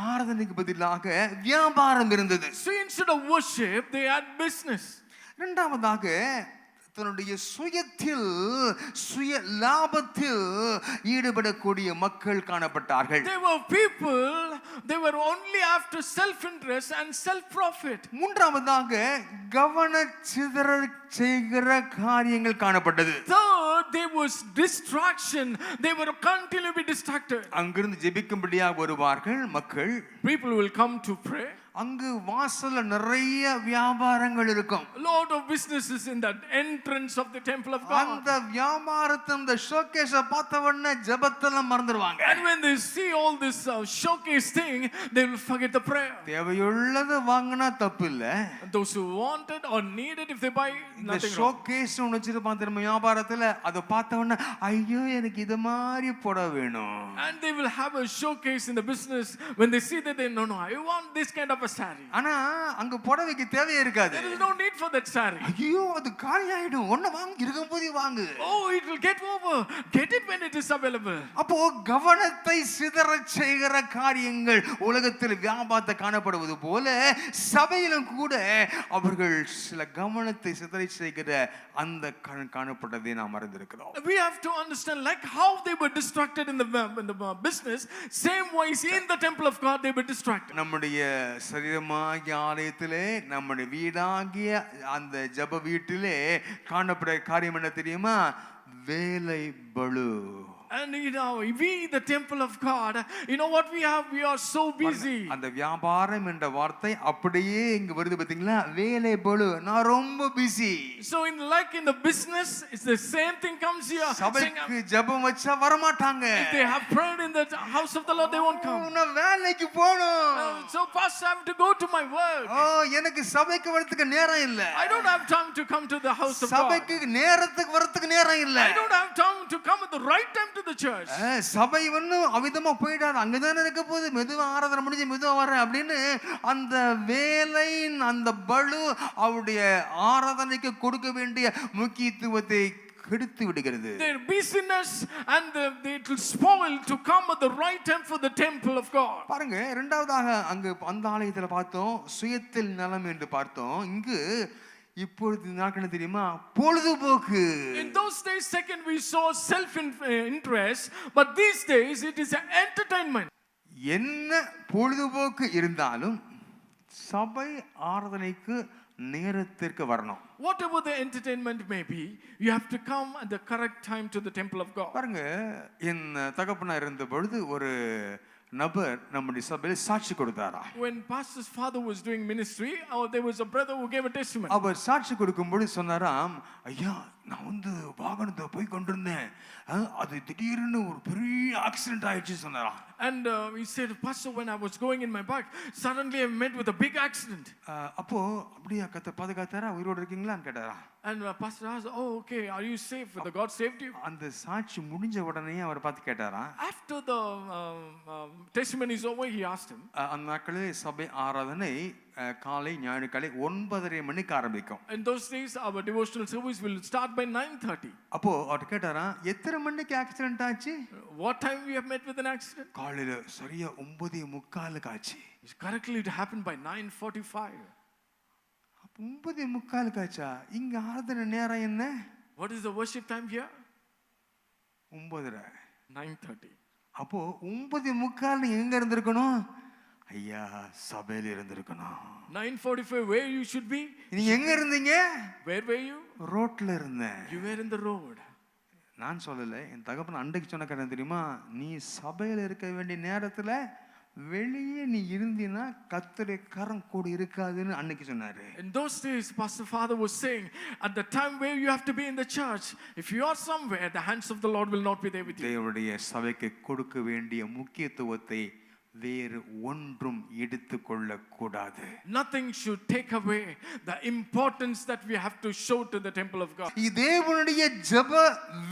ஆராதனைக்கு பதிலாக வியாபாரம் இருந்தது. So instead of worship they had business. இரண்டாவதாக தன்னுடைய சுயத்தில் சுய லாபத்தில் ஈடுபடக்கூடிய மக்கள் காணப்பட்டார்கள். There were people, they were only after self interest and self profit. மூன்றாவதாக கவனச்சிதறல் செய்கிற காரியங்கள் காணப்பட்டது. Third, there was distraction. They were continually be distracted. அங்கிருந்து ஜெபிக்கும்படியாக வருவார்கள் மக்கள். People will come to pray. அங்கு வாசல்ல நிறைய வியாபாரங்கள் இருக்கும். A lot of businesses in that entrance of the temple of God. அந்த வியாபாரத்தை அந்த ஷோகேஸ பார்த்த உடனே ஜெபத்தெல்லாம் மறந்துடுவாங்க. And when they see all this showcase thing, they will forget the prayer. தேவையுள்ளது வாங்கினா தப்பு இல்ல. Those who wanted or needed, if they buy இந்த nothing wrong. ஷோகேஸ் ஒன்று வச்சிருப்பான் திரும்ப வியாபாரத்துல அதை பார்த்த உடனே ஐயோ எனக்கு இது மாதிரி புடவை வேணும். And they will have a showcase in the business when they see that they no, I want this kind of a saree. ஆனா அங்க புடவைக்கு தேவையே இருக்காது. There is no need for that saree. ஐயோ அது காலி ஆயிடும், ஒண்ணு வாங்க இருக்கும்போதே வாங்கு. Oh, it will get over. Get it when it is available. அப்போ கவனத்தை சிதறச் செய்கிற காரியங்கள் உலகத்தில் வியாபாரத்தை காணப்படுவது போல சபையிலும் கூட அவர்கள் சில கவனத்தை சிதறச் செய்கிற அந்த காணப்பட்டதை நாம் அறிந்திருக்கிறோம். We have to understand like how they were distracted in the business, same wise in the temple of God they were distracted. நம்முடைய சரீரமாகிய ஆலயத்திலே நம்முடைய வீடாகிய அந்த ஜெப வீட்டிலே காணப்படுற காரியம் என்ன தெரியுமா? வேலை பளு. And we the temple of God, you know what we have? We are so busy. அந்த வியாபாரம் என்ற வார்த்தை அப்படியே இங்க வருது பாத்தீங்களா? வேலை பளு, நான் ரொம்ப busy. So in the business, it's the same thing comes here. சபைக்கு ஜெபம் வச்சா வர மாட்டாங்க. If they have prayed in the house of the Lord, they won't come. நான் வேலைக்கு போணும். So pastor, I have to go to my work. எனக்கு சபைக்கு வரதுக்கு நேரம் இல்ல. I don't have time to come to the house of God. சபைக்கு நேரத்துக்கு வரதுக்கு நேரம் இல்ல. I don't have time to come at the right time to the church. சபை இன்னும் அவிதமா போயிடாது, அங்கதானே இருக்க போகுது, மெதுவா ஆராதனை முடிஞ்சு மெதுவா வரேன் அப்படின்னு அந்த வேலை அந்த பளு அவருடைய ஆராதனைக்கு கொடுக்க வேண்டிய முக்கியத்துவத்தை கெடுத்து விடுகிறது. Their busyness and it will spoil to come at the right time for the temple of God. பாருங்க, இரண்டாவதாக அங்கு அந்த ஆலயத்துல பார்த்தோம் சுயத்தில் நலம் என்று பார்த்தோம். இங்கு இப்பொழுது நாட்கள் தெரியுமா? பொழுதுபோக்கு. In those days second we saw self interest, but these days it is an entertainment. என்ன பொழுதுபோக்கு இருந்தாலும் சபை ஆராதனைக்கு நேரத்திற்கு வரணும். Whatever the entertainment may be, you have to come at the correct time to the temple of God. பாருங்க, என் தகப்பனார் இருந்த பொழுது ஒரு நபர் நம்முடைய சபையில் சாட்சி கொடுத்தாரா. When pastor's father was doing ministry, there was a brother who gave a testimony. அவர் சாட்சி கொடுக்கும்போது சொன்னாராம், ஐயா நான் வந்து வாகனத்தை போய் கொண்டிருந்தேன், அது திடீர்னு ஒரு பெரிய ஆக்சிடென்ட் ஆயிடுச்சு சொன்னாராம். And he said, pastor, when I was going in my bike, suddenly I met with a big accident. அப்போ அப்படியே கர்த்தர் பாதுகாத்தாரா, உயிரோடு இருக்கீங்களான்னு கேட்டாரா. And pastor asked, oh okay, are you safe? The God saved you? அந்த சாட்சி முடிஞ்ச உடனே அவர் பார்த்து கேட்டாரா. After the testimony is over, he asked him. அந்த நாட்களில் சபை ஆராதனை காலை ஞாயிறு காலை 9:30 மணிக்கு ஆரம்பிக்கும். In those days our devotional service will start by 9:30. அப்போ அவர் கேட்டாரா, எத்தனை மணிக்கு ஆக்சிடென்ட் ஆச்சு? What time we have met with an accident? காலையில சரியா 9:45 ஆச்சு. Correctly it happened by 9:45. 9:45 ஆச்சா? இங்க ஆராதனை நேரம் என்ன? What is the worship time here? 9:30. 9:30. அப்போ 9:45 எங்க இருந்திருக்கணும்? ஐயா சபையில இருந்திருக்கணும். 9:45 where you should be? நீங்க எங்க இருந்தீங்க? Where were you? ரோட்ல இருந்தேன். You were in the road. நான் சொல்லல, என் தகப்பன் அன்றைக்கு சொன்ன கதை தெரியுமா? நீ சபையில இருக்க வேண்டிய நேரத்துல வெளியே நீ இருந்தீனா கர்த்தருடைய கரம் கூட இருக்காதுன்னு அன்னைக்கு சொன்னாரு. In those days pastor father was saying, at the time where you have to be in the church, if you are somewhere, the hands of the Lord will not be there with you. தேவனுடைய சபைக்கு கொடுக்க வேண்டிய முக்கியத்துவத்தை வேறு ஒன்றும் எடுத்துக்கொள்ள கூடாது. Nothing should take away the importance that we have to show to the temple of God. தேவனுடைய ஜெப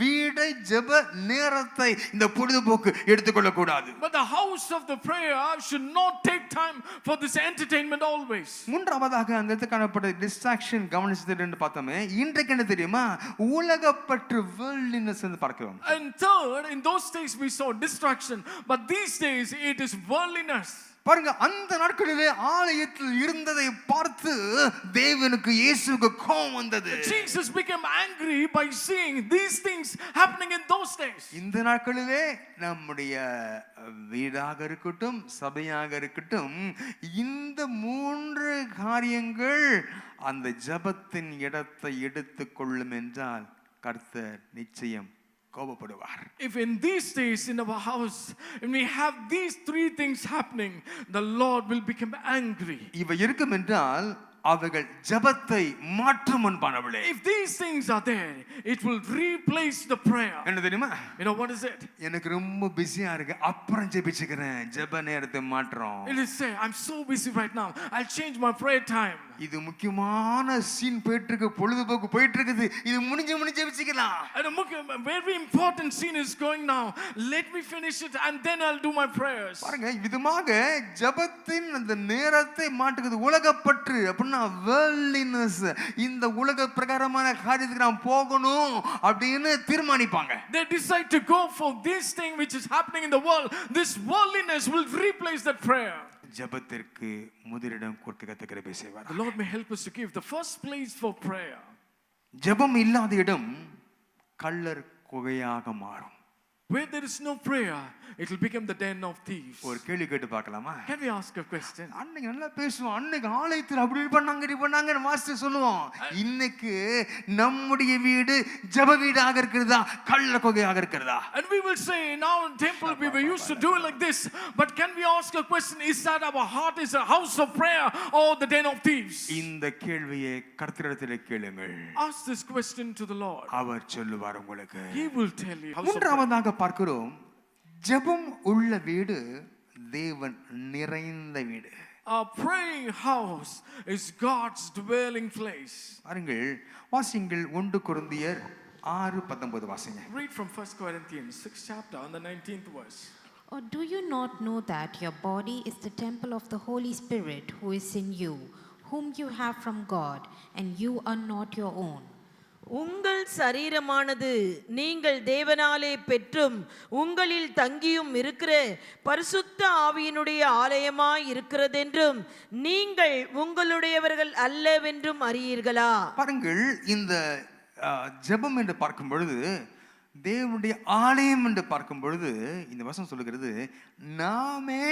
வீடை ஜெப நேரத்தை இந்த பொழுதுபோக்கு எடுத்துக்கொள்ள கூடாது. But the house of the prayer should not take time for this entertainment always. மூன்றாவதாக அந்த இடத்துல காணப்பட்ட டிஸ்ட்ராக்ஷன் கவனிச்சது என்று பார்த்தோமே, இன்றைக்கு என்ன தெரியுமா? உலகப்பற்று வேர்ல்ட்லினஸ் என்று பார்க்கிறோம். And third, in those days we saw distraction, but these days it is worldliness. பாருங்க, அந்த நாட்களிலே ஆலயத்தில் இருந்ததை பார்த்து தேவனுக்கு இயேசுவுக்கு கோபம் வந்தது. Jesus became angry by seeing these things happening in those days. இந்த நாட்களிலே நம்முடைய வீடாக இருக்கட்டும் சபையாக இருக்கட்டும், இந்த மூன்று காரியங்கள் அந்த ஜெபத்தின் இடத்தை எடுத்துக்கொள்ளும் என்றால் கர்த்தர் நிச்சயம் கோபப்படுவார். If in these days in our house, when we have these three things happening, the Lord will become angry. இவை இருக்கும் என்றால் அவைகள் ஜெபத்தை மாற்றும் அன்பானவளே. If these things are there, it will replace the prayer. என்ன தெரியுமா? You know what is it? எனக்கு ரொம்ப பிஸியா இருக்கு, அப்புறம் ஜெபிச்சுக்கிறேன், ஜெப நேரத்தை மாற்றோம். It is say, I'm so busy right now, I'll change my prayer time. இது முக்கியமான சீன் போயிட்டு இருக்கு, பொழுதுபோக்கு போயிட்டு இருக்குது, இது முடிஞ்சு ஜெபிச்சுக்கலாம். And a very important scene is going now. Let me finish it and then I'll do my prayers. பாருங்க, விதமாக ஜெபத்தின் அந்த நேரத்தை மாற்றுகிறது உலகப்பற்று. அப்படின்னா வேர்ல்ட்லினஸ், இந்த உலக பிரகாரமான காரியத்துக்கு நாம் போகணும் அப்படின்னு தீர்மானிப்பாங்க. They decide to go for this thing which is happening in the world. This worldliness will replace that prayer. ஜெபத்திற்கு முதலிடம் கொடுக்க கத்துக்கிற பேசுவார். The Lord may help us to give the first place for prayer. ஜெபம் இல்லாத இடம் கள்ளர் குகையாக மாறும். Where there is no prayer, it will become the den of thieves. ஒரு கேள்வி கேட்டு பார்க்கலாமா? Can we ask a question? அன்னைக்கு நல்லா பேசுவோம், அன்னைக்கு ஆலயத்தில் அப்படி பண்ணாங்க இப்படி பண்ணாங்கன்னு மாஸ்டர் சொல்லுவோம். இன்னைக்கு நம்முடைய வீடு ஜெப வீடாக இருக்கிறதா கள்ள குகையாக இருக்கிறதா? And we will say in our temple we were used to do it like this, but can we ask a question, is that our heart is a house of prayer or the den of thieves? இந்த கேள்வியை கர்த்தரிடத்தில் கேளுங்கள். Ask this question to the Lord. அவர் சொல்லுவார் உங்களுக்கு. He will tell you. மூன்றாவதாக பார்க்கிறோம், ஜெபம் உள்ள வீடு தேவன் நிறைந்த வீடு. A praying house is God's dwelling place. பாருங்கள், வாசிங்கள் 1 கொரிந்தியர் 6:19 வாசிங்க. Read from 1 Corinthians 6th chapter on the 19th verse. Or do you not know that your body is the temple of the Holy Spirit who is in you, whom you have from God, and you are not your own? உங்கள் சரீரமானது நீங்கள் தேவனாலே பெற்றும் உங்களில் தங்கியும் இருக்கிற பரிசுத்த ஆவியினுடைய ஆலயமாய் இருக்கிறதென்றும் நீங்கள் உங்களுடையவர்கள் அல்லவென்றும் அறியீர்களா? பாருங்கள், இந்த ஜெபம் என்று பார்க்கும் பொழுது, தேவனுடைய ஆலயம் என்று பார்க்கும் பொழுது, இந்த வசனம் சொல்லுகிறது நாமே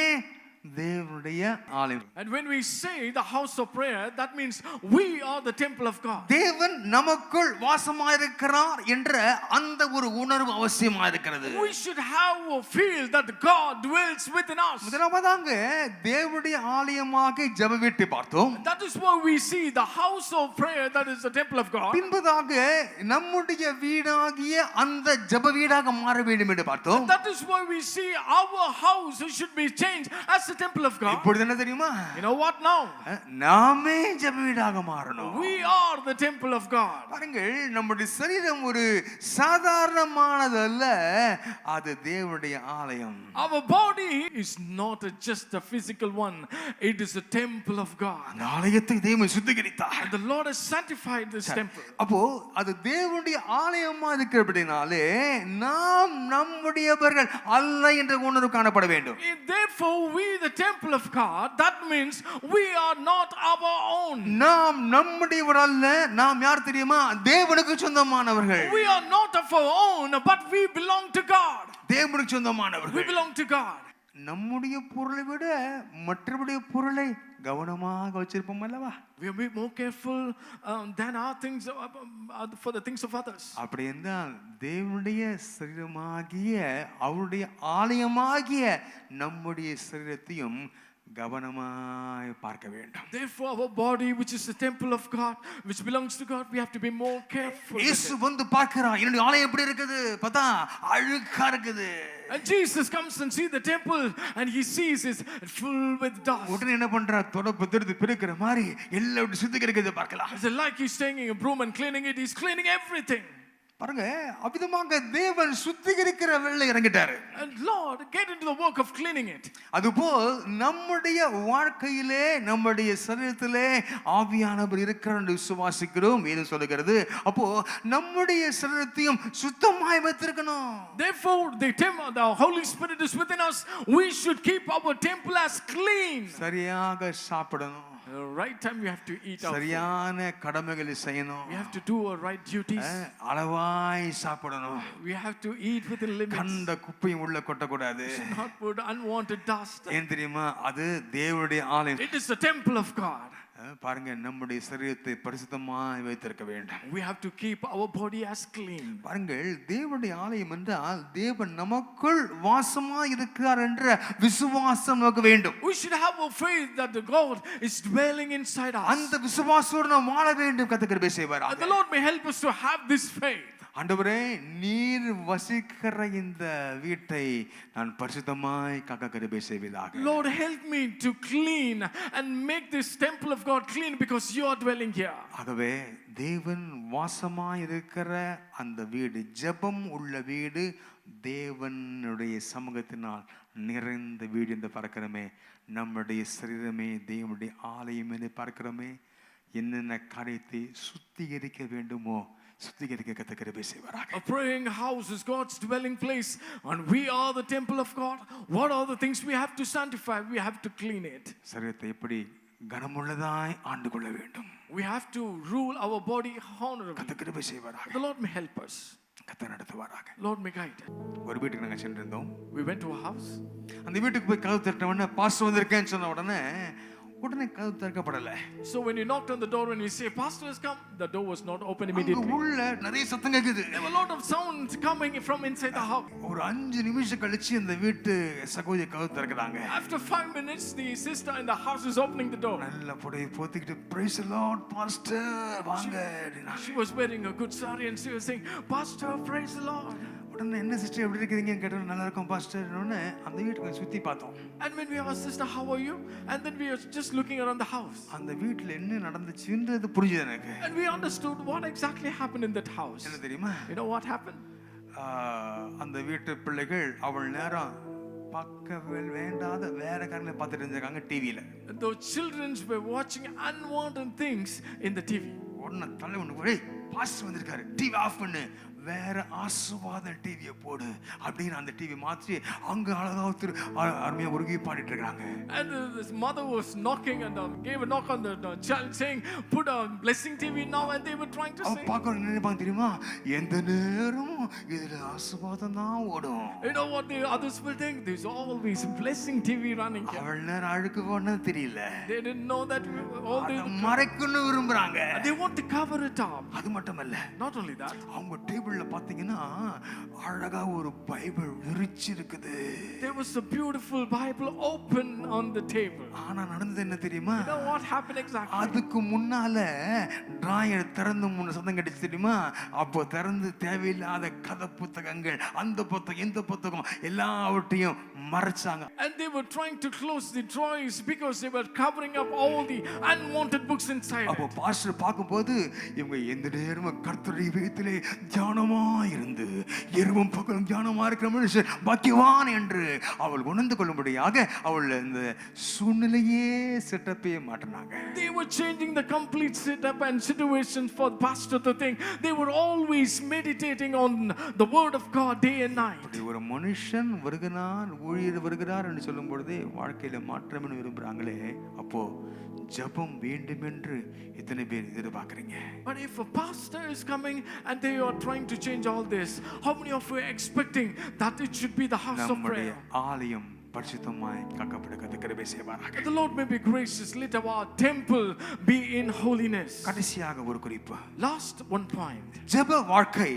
தேவனுடைய ஆலயம். And when we say the house of prayer, that means we are the temple of God. தேவன் நமக்குள் வாசமாயிருக்கிறார் என்ற அந்த ஒரு உணர்வு அவசியமாயிருக்கிறது. We should have a feel that God dwells within us. முதலாவதாக தேவனுடைய ஆலயமாக ஜெப வீட்டை பார்த்தோம். That is why we see the house of prayer, that is the temple of God. பின்பதாக நம்முடைய வீடாகிய அந்த ஜெப வீடாக மாற வேண்டும் என்று பார்த்தோம். That is why we see our house should be changed as the temple of God. இப்பொழுது என்ன தெரியுமா? You know what now? நாமே ஜெப வீடாக மாறணும். We are the temple of God. பாருங்கள், நம்முடைய சரீரம் ஒரு சாதாரணமானது அல்ல, அது தேவனுடைய ஆலயம். Our body is not just a physical one, it is a temple of God. அந்த ஆலயத்தை தேவன் சுத்திகரித்தார். And the Lord has sanctified this temple. அப்போ அது தேவனுடைய ஆலயமா இருக்கிறபடினாலே நாம் நம்முடையவர்கள் அல்ல என்ற உணர்வு காணப்பட வேண்டும். Therefore we the temple of God, that means we are not our own. நாம் நம்முடையவர்கள் அல்ல, நாம் யார் தெரியுமா? தேவனுக்கு சொந்தமானவர்கள். We are not of our own, but we belong to God. தேவனுக்கு சொந்தமானவர்கள். We belong to God. நம்முடைய பொருளை விட மற்றவருடைய பொருளை கவனமாக வச்சிருப்போம் அல்லவா? We will be more careful than our things for the things of others. அப்படி என்றால் தேவனுடைய சரீரமாகிய அவருடைய ஆலயமாகிய நம்முடைய சரீரத்தையும் கவனமாய் பார்க்க வேண்டும். Therefore our body, which is the temple of God, which belongs to God, we have to be more careful. இயேசு வந்து பார்க்கிறார், என்னுடைய ஆலயம் எப்படி இருக்குது? பார்த்தா அழுக்கா இருக்குது. And Jesus comes and see the temple and he sees it full with dust. உடனே என்ன பண்றார்? தொடப்பு திருத்து பிரிக்கிற மாதிரி எல்லாரும் சுத்திகரிக்கிறதை பார்க்கலாம். It's like he's taking a broom and cleaning it. He's cleaning everything. பாருங்க, அவ்விதமாக தேவன் சுத்திகரிக்கிற வேளையில இறங்கிட்டாரு. And Lord, get into the work of cleaning it. அதுபோல் நம்முடைய வாழ்க்கையிலே நம்முடைய சரீரத்திலே ஆவியானவர் இருக்கிறார் என்று விசுவாசிக்கிறோம். வேதம் சொல்லுகிறது. அப்போ நம்முடைய சரீரத்தையும் சுத்தமாய் வைத்திருக்கணும். Therefore the Holy Spirit is within us. We should keep our temple as clean. சரியாக சாப்பிடணும். At the right time we have to eat our food. சரியான கடமைகளை செய்யணும். We have to do our right duties. அளவாய் சாப்பிடணும். We have to eat within limits. கண்ட குப்பையும் உள்ள கொட்டக்கூடாது. Not put unwanted dust. ஏன் தெரியுமா? அது தேவனுடைய ஆலயம். It is the temple of God. பாருங்க, நம்முடைய சரீரத்தை பரிசுத்தமாய் வைத்திருக்க வேண்டும். We have to keep our body as clean. பாருங்கள், தேவனுடைய ஆலயம் என்றால் தேவன் நமக்குள் வாசமாய் இருக்கிறார் என்ற விசுவாசம் நமக்கு வேண்டும். We should have a faith that the God is dwelling inside us. அந்த விசுவாசத்தோடு நாம் வாழ வேண்டும். கர்த்தர் கிருபை செய்வாராக. And the Lord may help us to have this faith. ஆண்டவரே, நீர் வசிக்கிற இந்த வீட்டை நான் பரிசுத்தமாய் காக்க கிருபை செய்வீராக. Lord, help me to clean and make this temple of God clean because you are dwelling here. ஆகவே தேவன் வாசமாய் இருக்கிற அந்த வீடு, ஜெபம் உள்ள வீடு, தேவனுடைய சமூகத்தினால் நிறைந்த வீடு என்று பார்க்கிறோமே. நம்முடைய சரீரமே தேவனுடைய ஆலயம் என்று பார்க்கிறோமே. என்னென்ன காரியத்தை சுத்திகரிக்க வேண்டுமோ சுத்திகரிக்க கர்த்தர் கிருபை செய்வாராக. A praying house is God's dwelling place, and we are the temple of God. What are the things we have to sanctify? We have to clean it. சரீரத்தை எப்படி கனமுள்ளதாய் ஆண்டு கொள்ள வேண்டும். We have to rule our body honorably. கர்த்தர் கிருபை செய்வாராக. The Lord may help us. கர்த்தர் நடத்துவாராக. Lord may guide. ஒரு வீட்டுக்கு நாங்க சென்றிருந்தோம். We went to a house. அந்த வீட்டுக்கு போய் கதவு தட்டின உடனே பாஸ்டர் வந்திருக்கேன்னு சொன்ன உடனே கதவு திறக்கப்படல. So when you knocked on the door and we say pastor has come, the door was not open immediately. உள்ள நிறைய சத்தம் கேக்குது. There were a lot of sounds coming from inside the house. ஒரு 5 நிமிஷம் கழிச்சு அந்த வீட்டு சகோதரி கதவு திறக்கறாங்க. After 5 minutes the sister in the house is opening the door. நல்ல புடவை போத்திக்கிட்டு praise the Lord pastor வாங்க. She was wearing a good saree and she was saying, pastor, praise the Lord. உடனே என்ன சிஸ்டர் எப்படி இருக்கீங்கன்னு கேட்டோம். நல்லா இருக்கும் பாஸ்டர். உடனே அந்த வீட்டுக்கு சுத்தி பார்த்தோம். And when we asked sister how are you, and then we were just looking around the house. அந்த வீட்ல என்ன நடந்துச்சுன்றது புரிஞ்சது எனக்கு. And we understood what exactly happened in that house. என்ன தெரியுமா? You know what happened? அந்த வீட்டு பிள்ளைகள் அவள் நேரம் பார்க்க வேண்டாத வேற காரியங்களை பார்த்துட்டு இருந்திருக்காங்க டிவியில. The children were watching unwanted things in the TV. உடனே தலை ஒன்று போய் பாஸ்டர் வந்திருக்காரு, டிவி ஆஃப் பண்ணு, வேற ஆசீர்வாத டிவியை போடு அப்படின்னு அந்த டிவி மாற்றி அங்க அழகா அருமையா உருகி பாடிட்டு இருக்காங்க. And this mother was knocking and gave a knock on the child saying, put a blessing TV now, and they were trying to sing. பாக்க நினைப்பாங்க தெரியுமா, எந்த நேரமும் இதுல ஆசீர்வாதம் தான் ஓடும். You know what the others will think? There's always blessing TV running here. அவள் நேரம் அழுக்கு போனது தெரியல. They didn't know that all the மறைக்கணும் விரும்புறாங்க. they want to cover it up. அது மட்டுமல்ல, Not only that, அவங்க டேபிள்ல பாத்தீங்கன்னா அழகா ஒரு பைபிள் விரிச்சு இருக்குது. there was a beautiful Bible open on the table. ஆனா நடந்தது என்ன தெரியுமா? You know what happened exactly? அதுக்கு முன்னால டிராயர் திறந்து முன்ன சத்தம் கிடைச்சு தெரியுமா? அப்போ திறந்து தேவையில்லாத கதை புத்தகங்கள், அந்த புத்தகம் இந்த புத்தகம் எல்லாவற்றையும் மறைச்சாங்க. And they were trying to close the drawers because they were covering up all the unwanted books inside. அப்போ பாஸ்டர் பார்க்கும்போது இவங்க எந்த நேரமும் கர்த்தருடைய வேதத்திலே தியானமா இருந்து இரவும் பகலும் தியானமா இருக்கிற மனுஷன் பாக்கியவான் என்று அவள் உணர்ந்து கொள்ளும்படியாக அவள் இந்த சூழ்நிலையே செட்டப்பே மாற்றினாங்க. They were changing the complete setup and situation for the pastor to think. They were always meditating on the word of God day and night. ஒரு மனுஷன் வருகிறார், ஊழியர் வருகிறார் என்று சொல்லும் பொழுதே வாழ்க்கையில மாற்றம் விரும்புறாங்களே, அப்போ ஜெபம் வேண்டும் என்று எத்தனை பேர் எதிர்பார்க்கறீங்க? But if a pastor is coming and they are trying to change all this, how many of you are expecting that it should be the house of prayer? ஆலயம் பரிசுத்தமாய் காக்கப்பட கிருபை செய்வாராக. The Lord may be gracious. Let our temple be in holiness. கடைசியாக ஒரு குறிப்பு. Last one point. ஜெப வாழ்க்கை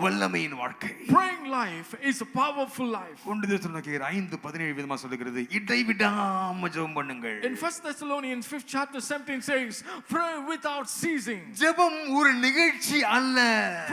வல்லமையின் வாழ்க்கை. Praying life is a powerful life. 1 தெசலோனிக்கேயர் 5:17 விதமா சொல்லுகிறது, இடைவிடாம ஜெபம் பண்ணுங்கள். In 1 Thessalonians 5th chapter 17 says, pray without ceasing. ஜெபம் ஒரு நிகழ்ச்சி அல்ல.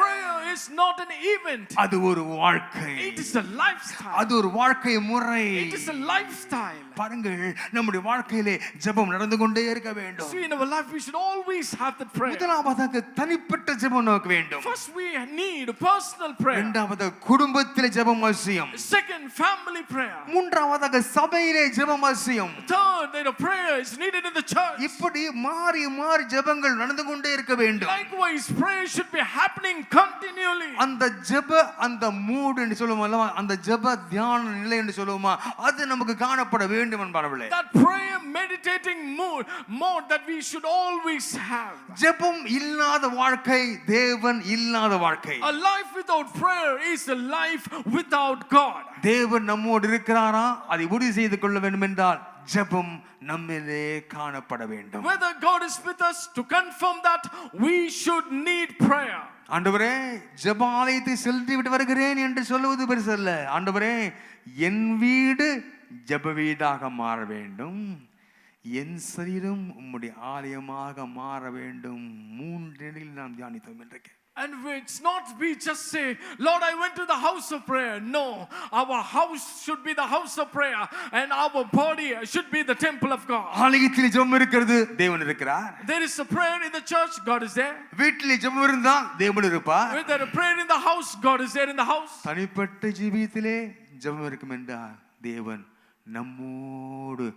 Prayer is not an event. அது ஒரு வாழ்க்கை. It is a lifestyle. அது ஒரு வாழ்க்கை முறை. It is a lifestyle. பாருங்கள், நம்முடைய வாழ்க்கையிலே ஜெபம் நடந்து கொண்டே இருக்க வேண்டும். See, in our life we should always have that prayer. முதலாவதாக தனிப்பட்ட ஜெபம் நமக்கு வேண்டும். First we need personal prayer. இரண்டாவது குடும்பத்திலே ஜெபம் அவசியம். Second, family prayer. மூன்றாவதாக சபையிலே ஜெபம் அவசியம். Third, that a prayer is needed in the church. இப்படி மாறி மாறி ஜெபங்கள் நடந்து கொண்டே இருக்க வேண்டும். Likewise, prayer should be happening continually. அந்த ஜெப அந்த மூட் என்று சொல்லுவோம், அந்த ஜெப தியான நிலை என்று சொல்லுவோமா, அது நமக்கு காணப்பட வேண்டும் என்பார்களே. That prayer meditating mode that we should always have. ஜெபம் இல்லாத வாழ்க்கை தேவன் இல்லாத வாழ்க்கை. A life without prayer is a life without God. தேவன் நம்மோடு இருக்கிறாரா அதை உறுதி செய்து கொள்ள வேண்டும் என்றால் ஜெபம் நம்மிலே காணப்பட வேண்டும். Whether God is with us, to confirm that, we should need prayer. ஆண்டவரே ஜெப ஆலயத்தை சென்று விட்டு வருகிறேன் என்று சொல்லுவது பெருசல்ல. ஆண்டவரே என் வீடு ஜெப வீடாக மாற வேண்டும், என் சரீரம் உம்முடைய ஆலயமாக மாற வேண்டும். 3 நிலையில் நாம் தியானித்தோம் இன்றைக்கு. And it's not we just say, Lord, I went to the house of prayer. No, our house should be the house of prayer and our body should be the temple of God. ஆலயத்தில் ஜெபம் இருக்கிறது, தேவன் இருக்கிறார். There is a prayer in the church, God is there. வீட்டில் ஜெபம் இருந்தால் தேவன் இருப்பார். With there a prayer in the house, God is there in the house. தனிப்பட்ட ஜீவியத்திலே ஜெபம் இருக்கும் என்றால் தேவன் நம்மோடு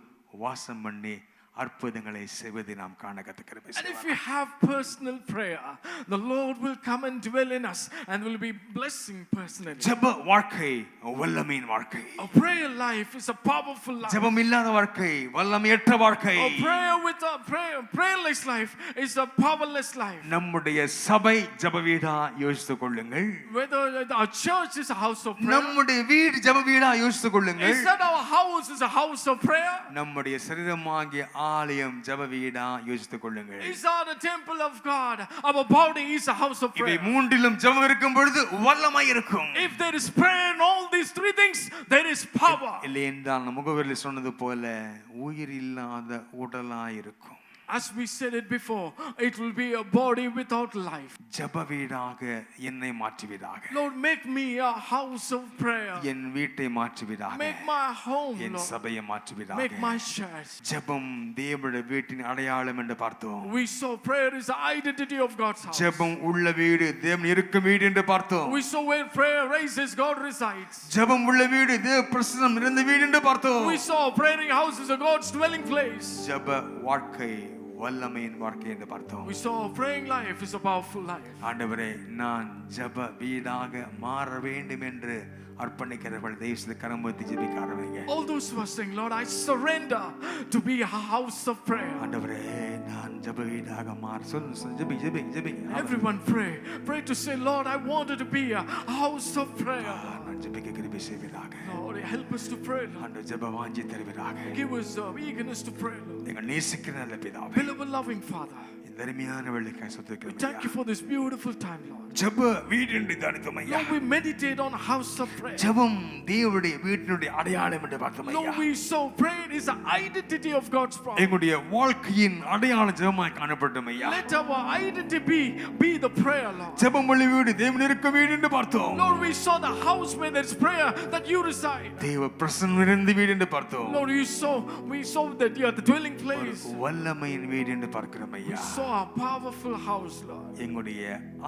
வாசம் பண்ணி அற்புதங்களை செய்வதை நாம் காண கற்றுக்கிறோம். And if we have personal prayer, the Lord will come and dwell in us and will be blessing personally. ஜெப வாழ்க்கை வல்லமையின் வாழ்க்கை. A prayer life is a powerful life. ஜெபம் இல்லாத வாழ்க்கை வல்லமையற்ற வாழ்க்கை. A prayer with a prayerless life is a powerless life. நம்முடைய சபை ஜெப வீடா யோசித்துக் கொள்ளுங்கள். Whether our church is a house of prayer, நம்முடைய வீடு ஜெப வீடா யோசித்துக் கொள்ளுங்கள். is that our house is a house of prayer, நம்முடைய சரீரமாகிய ஆலயம் ஜெப வீடா யோசித்துக் கொள்ளுங்கள். is our the temple of God, our body is a house of இவை prayer. மூன்றிலும் ஜெபம் இருக்கும் பொழுது வல்லமை இருக்கும். If there is prayer in all these 3 things, there is power. இல்லை என்றால் முகவரில் சொன்னது போல உயிர் இல்லாத உடலா இருக்கும். As we said it before, it will be a body without life. ஜெப வீடாக என்னை மாற்றுவீராக. Lord, make me a house of prayer. என் வீட்டை மாற்றுவீராக. Make my home, N Lord. சபையை மாற்றுவீராக. Make my church. ஜெபம் தேவனுடைய வீட்டின் அடையாளம் என்று பார்த்தோம். We saw prayer is the identity of God's house. ஜெபம் உள்ள வீடு தேவன் இருக்கும் வீடு என்று பார்த்தோம். We saw where prayer raises, God resides. ஜெபம் உள்ள வீடு தேவ பிரசன்னம் நிறைந்த வீடு என்று பார்த்தோம். We saw praying house is a God's dwelling place. ஜெப வாழ்க்கை வல்லமையின் வாழ்க்கை என்று பார்த்தோம். We saw praying life is a powerful life. ஆண்டவரே நான் ஜெப வீடாக மாற வேண்டும் என்று அர்ப்பணிக்கிறவர்கள் தயவு செய்து கரம் உயர்த்தி ஜெபிக்க ஆரம்பிங்க. All those who are saying, Lord, I surrender to be a house of prayer. ஆண்டவரே நான் ஜெப வீடாக மாற சொல்லு JP. Everyone pray to say, Lord, I wanted to be a house of prayer. நான் ஜெபிக்க கிருபை செய்வீராக. Lord, help us to pray, Lord. ஆண்டவர் ஜெப வாஞ்சி தருவீராக. Give us eagerness to pray, Lord. எங்கள் நேசிக்கிற நல்ல பிதாவே, Beloved loving Father, இந்த அருமையான வேளைக்காய் ஸ்தோத்திரிக்கிறோம். thank you for this beautiful time, Lord. ஜெப வீடு என்று தியானித்தோம் ஐயா. Lord, we meditate on house of prayer. ஜெபம் தேவனுடைய வீட்டினுடைய அடையாளம் என்று பார்த்தோம் ஐயா. Lord, we saw prayer is the identity of God's promise. எங்களுடைய வாழ்க்கையின் அடையாளம் ஜெபமாய் காணப்பட்டோம் ஐயா. Let our identity be the prayer, Lord. ஜெபம் உள்ள வீடு தேவன் இருக்கும் வீடு என்று பார்த்தோம். Lord, we saw the house where there's prayer that you reside. தேவ பிரசன்னம் நிறைந்த வீடு என்று பார்த்தோம். Lord, we saw that you are the dwelling place. வல்லமையின் வீடு என்று பார்க்கிறோம் We ஐயா. saw a powerful house, Lord. எங்களுடைய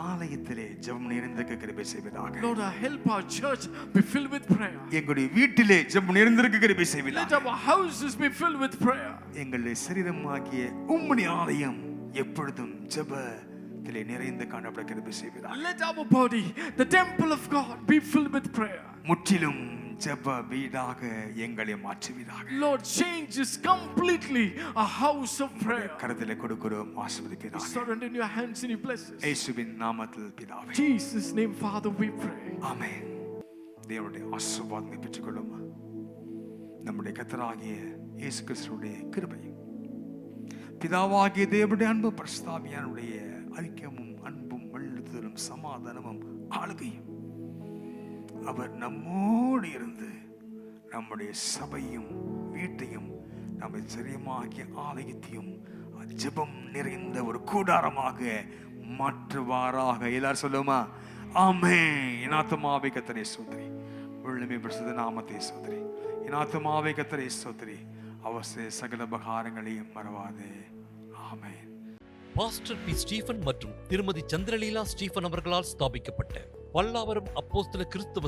ஆலயத்திலே ஜெபம் நிறைந்திருக்க கிருபை செய்வீராக. Lord, help our church be filled with prayer. எங்களுடைய வீட்டிலே ஜெபம் நிறைந்திருக்க கிருபை Let செய்வீராக. our houses be filled with prayer. எங்களுடைய சரீரமாகிய உம்முடைய ஆலயம் எப்பொழுதும் ஜெபத்திலே நிறைந்து காணப்பட கிருபை செய்வீராக. Let our body, the temple of God, be filled with prayer. முற்றிலும் ஜெப வீடாக எங்களை மாற்றுவீராக. Lord, change is completely a house of prayer. கரத்திலே கொடுக்கிறோம் ஆசீர்வதிப்பீராக. Surrender in your hands and you bless us. இயேசுவின் நாமத்தில் பிதாவே. Jesus' name, Father, we pray. ஆமென். தேவனுடைய ஆசீர்வாதத்தை பெற்றுக்கொள்ளும். நம்முடைய கர்த்தராகிய இயேசு கிறிஸ்துவின் கிருபை, பிதாவாகிய தேவனுடைய அன்பு, பரிசுத்தாவியானுடைய ஐக்கியமும் அன்பும் வழிநடத்துதலும் சமாதானமும் ஆளுகையும் அவர் நம்மோடு இருந்து நம்முடைய சபையும் வீட்டையும் நம்ம சரியமாகிய ஆலயத்தையும் ஜெபம் நிறைந்த ஒரு கூடாரமாக மாற்றுவாராக. எல்லாரும் சொல்லுமா ஆமென். என் ஆத்துமாவே கர்த்தரை ஸ்தோத்திரி, உள்ளமே பரிசுத்த நாமத்தை ஸ்தோத்திரி. என் ஆத்துமாவே கர்த்தரை ஸ்தோத்திரி, அவர் செய்த சகல உபகாரங்களையும் மறவாதே. ஆமென். பாஸ்டர் பி ஸ்டீபன் மற்றும் திருமதி சந்திரலீலா ஸ்டீபன் அவர்களால் ஸ்தாபிக்கப்பட்ட பல்லாவரம் அப்போஸ்தல கிறிஸ்தவ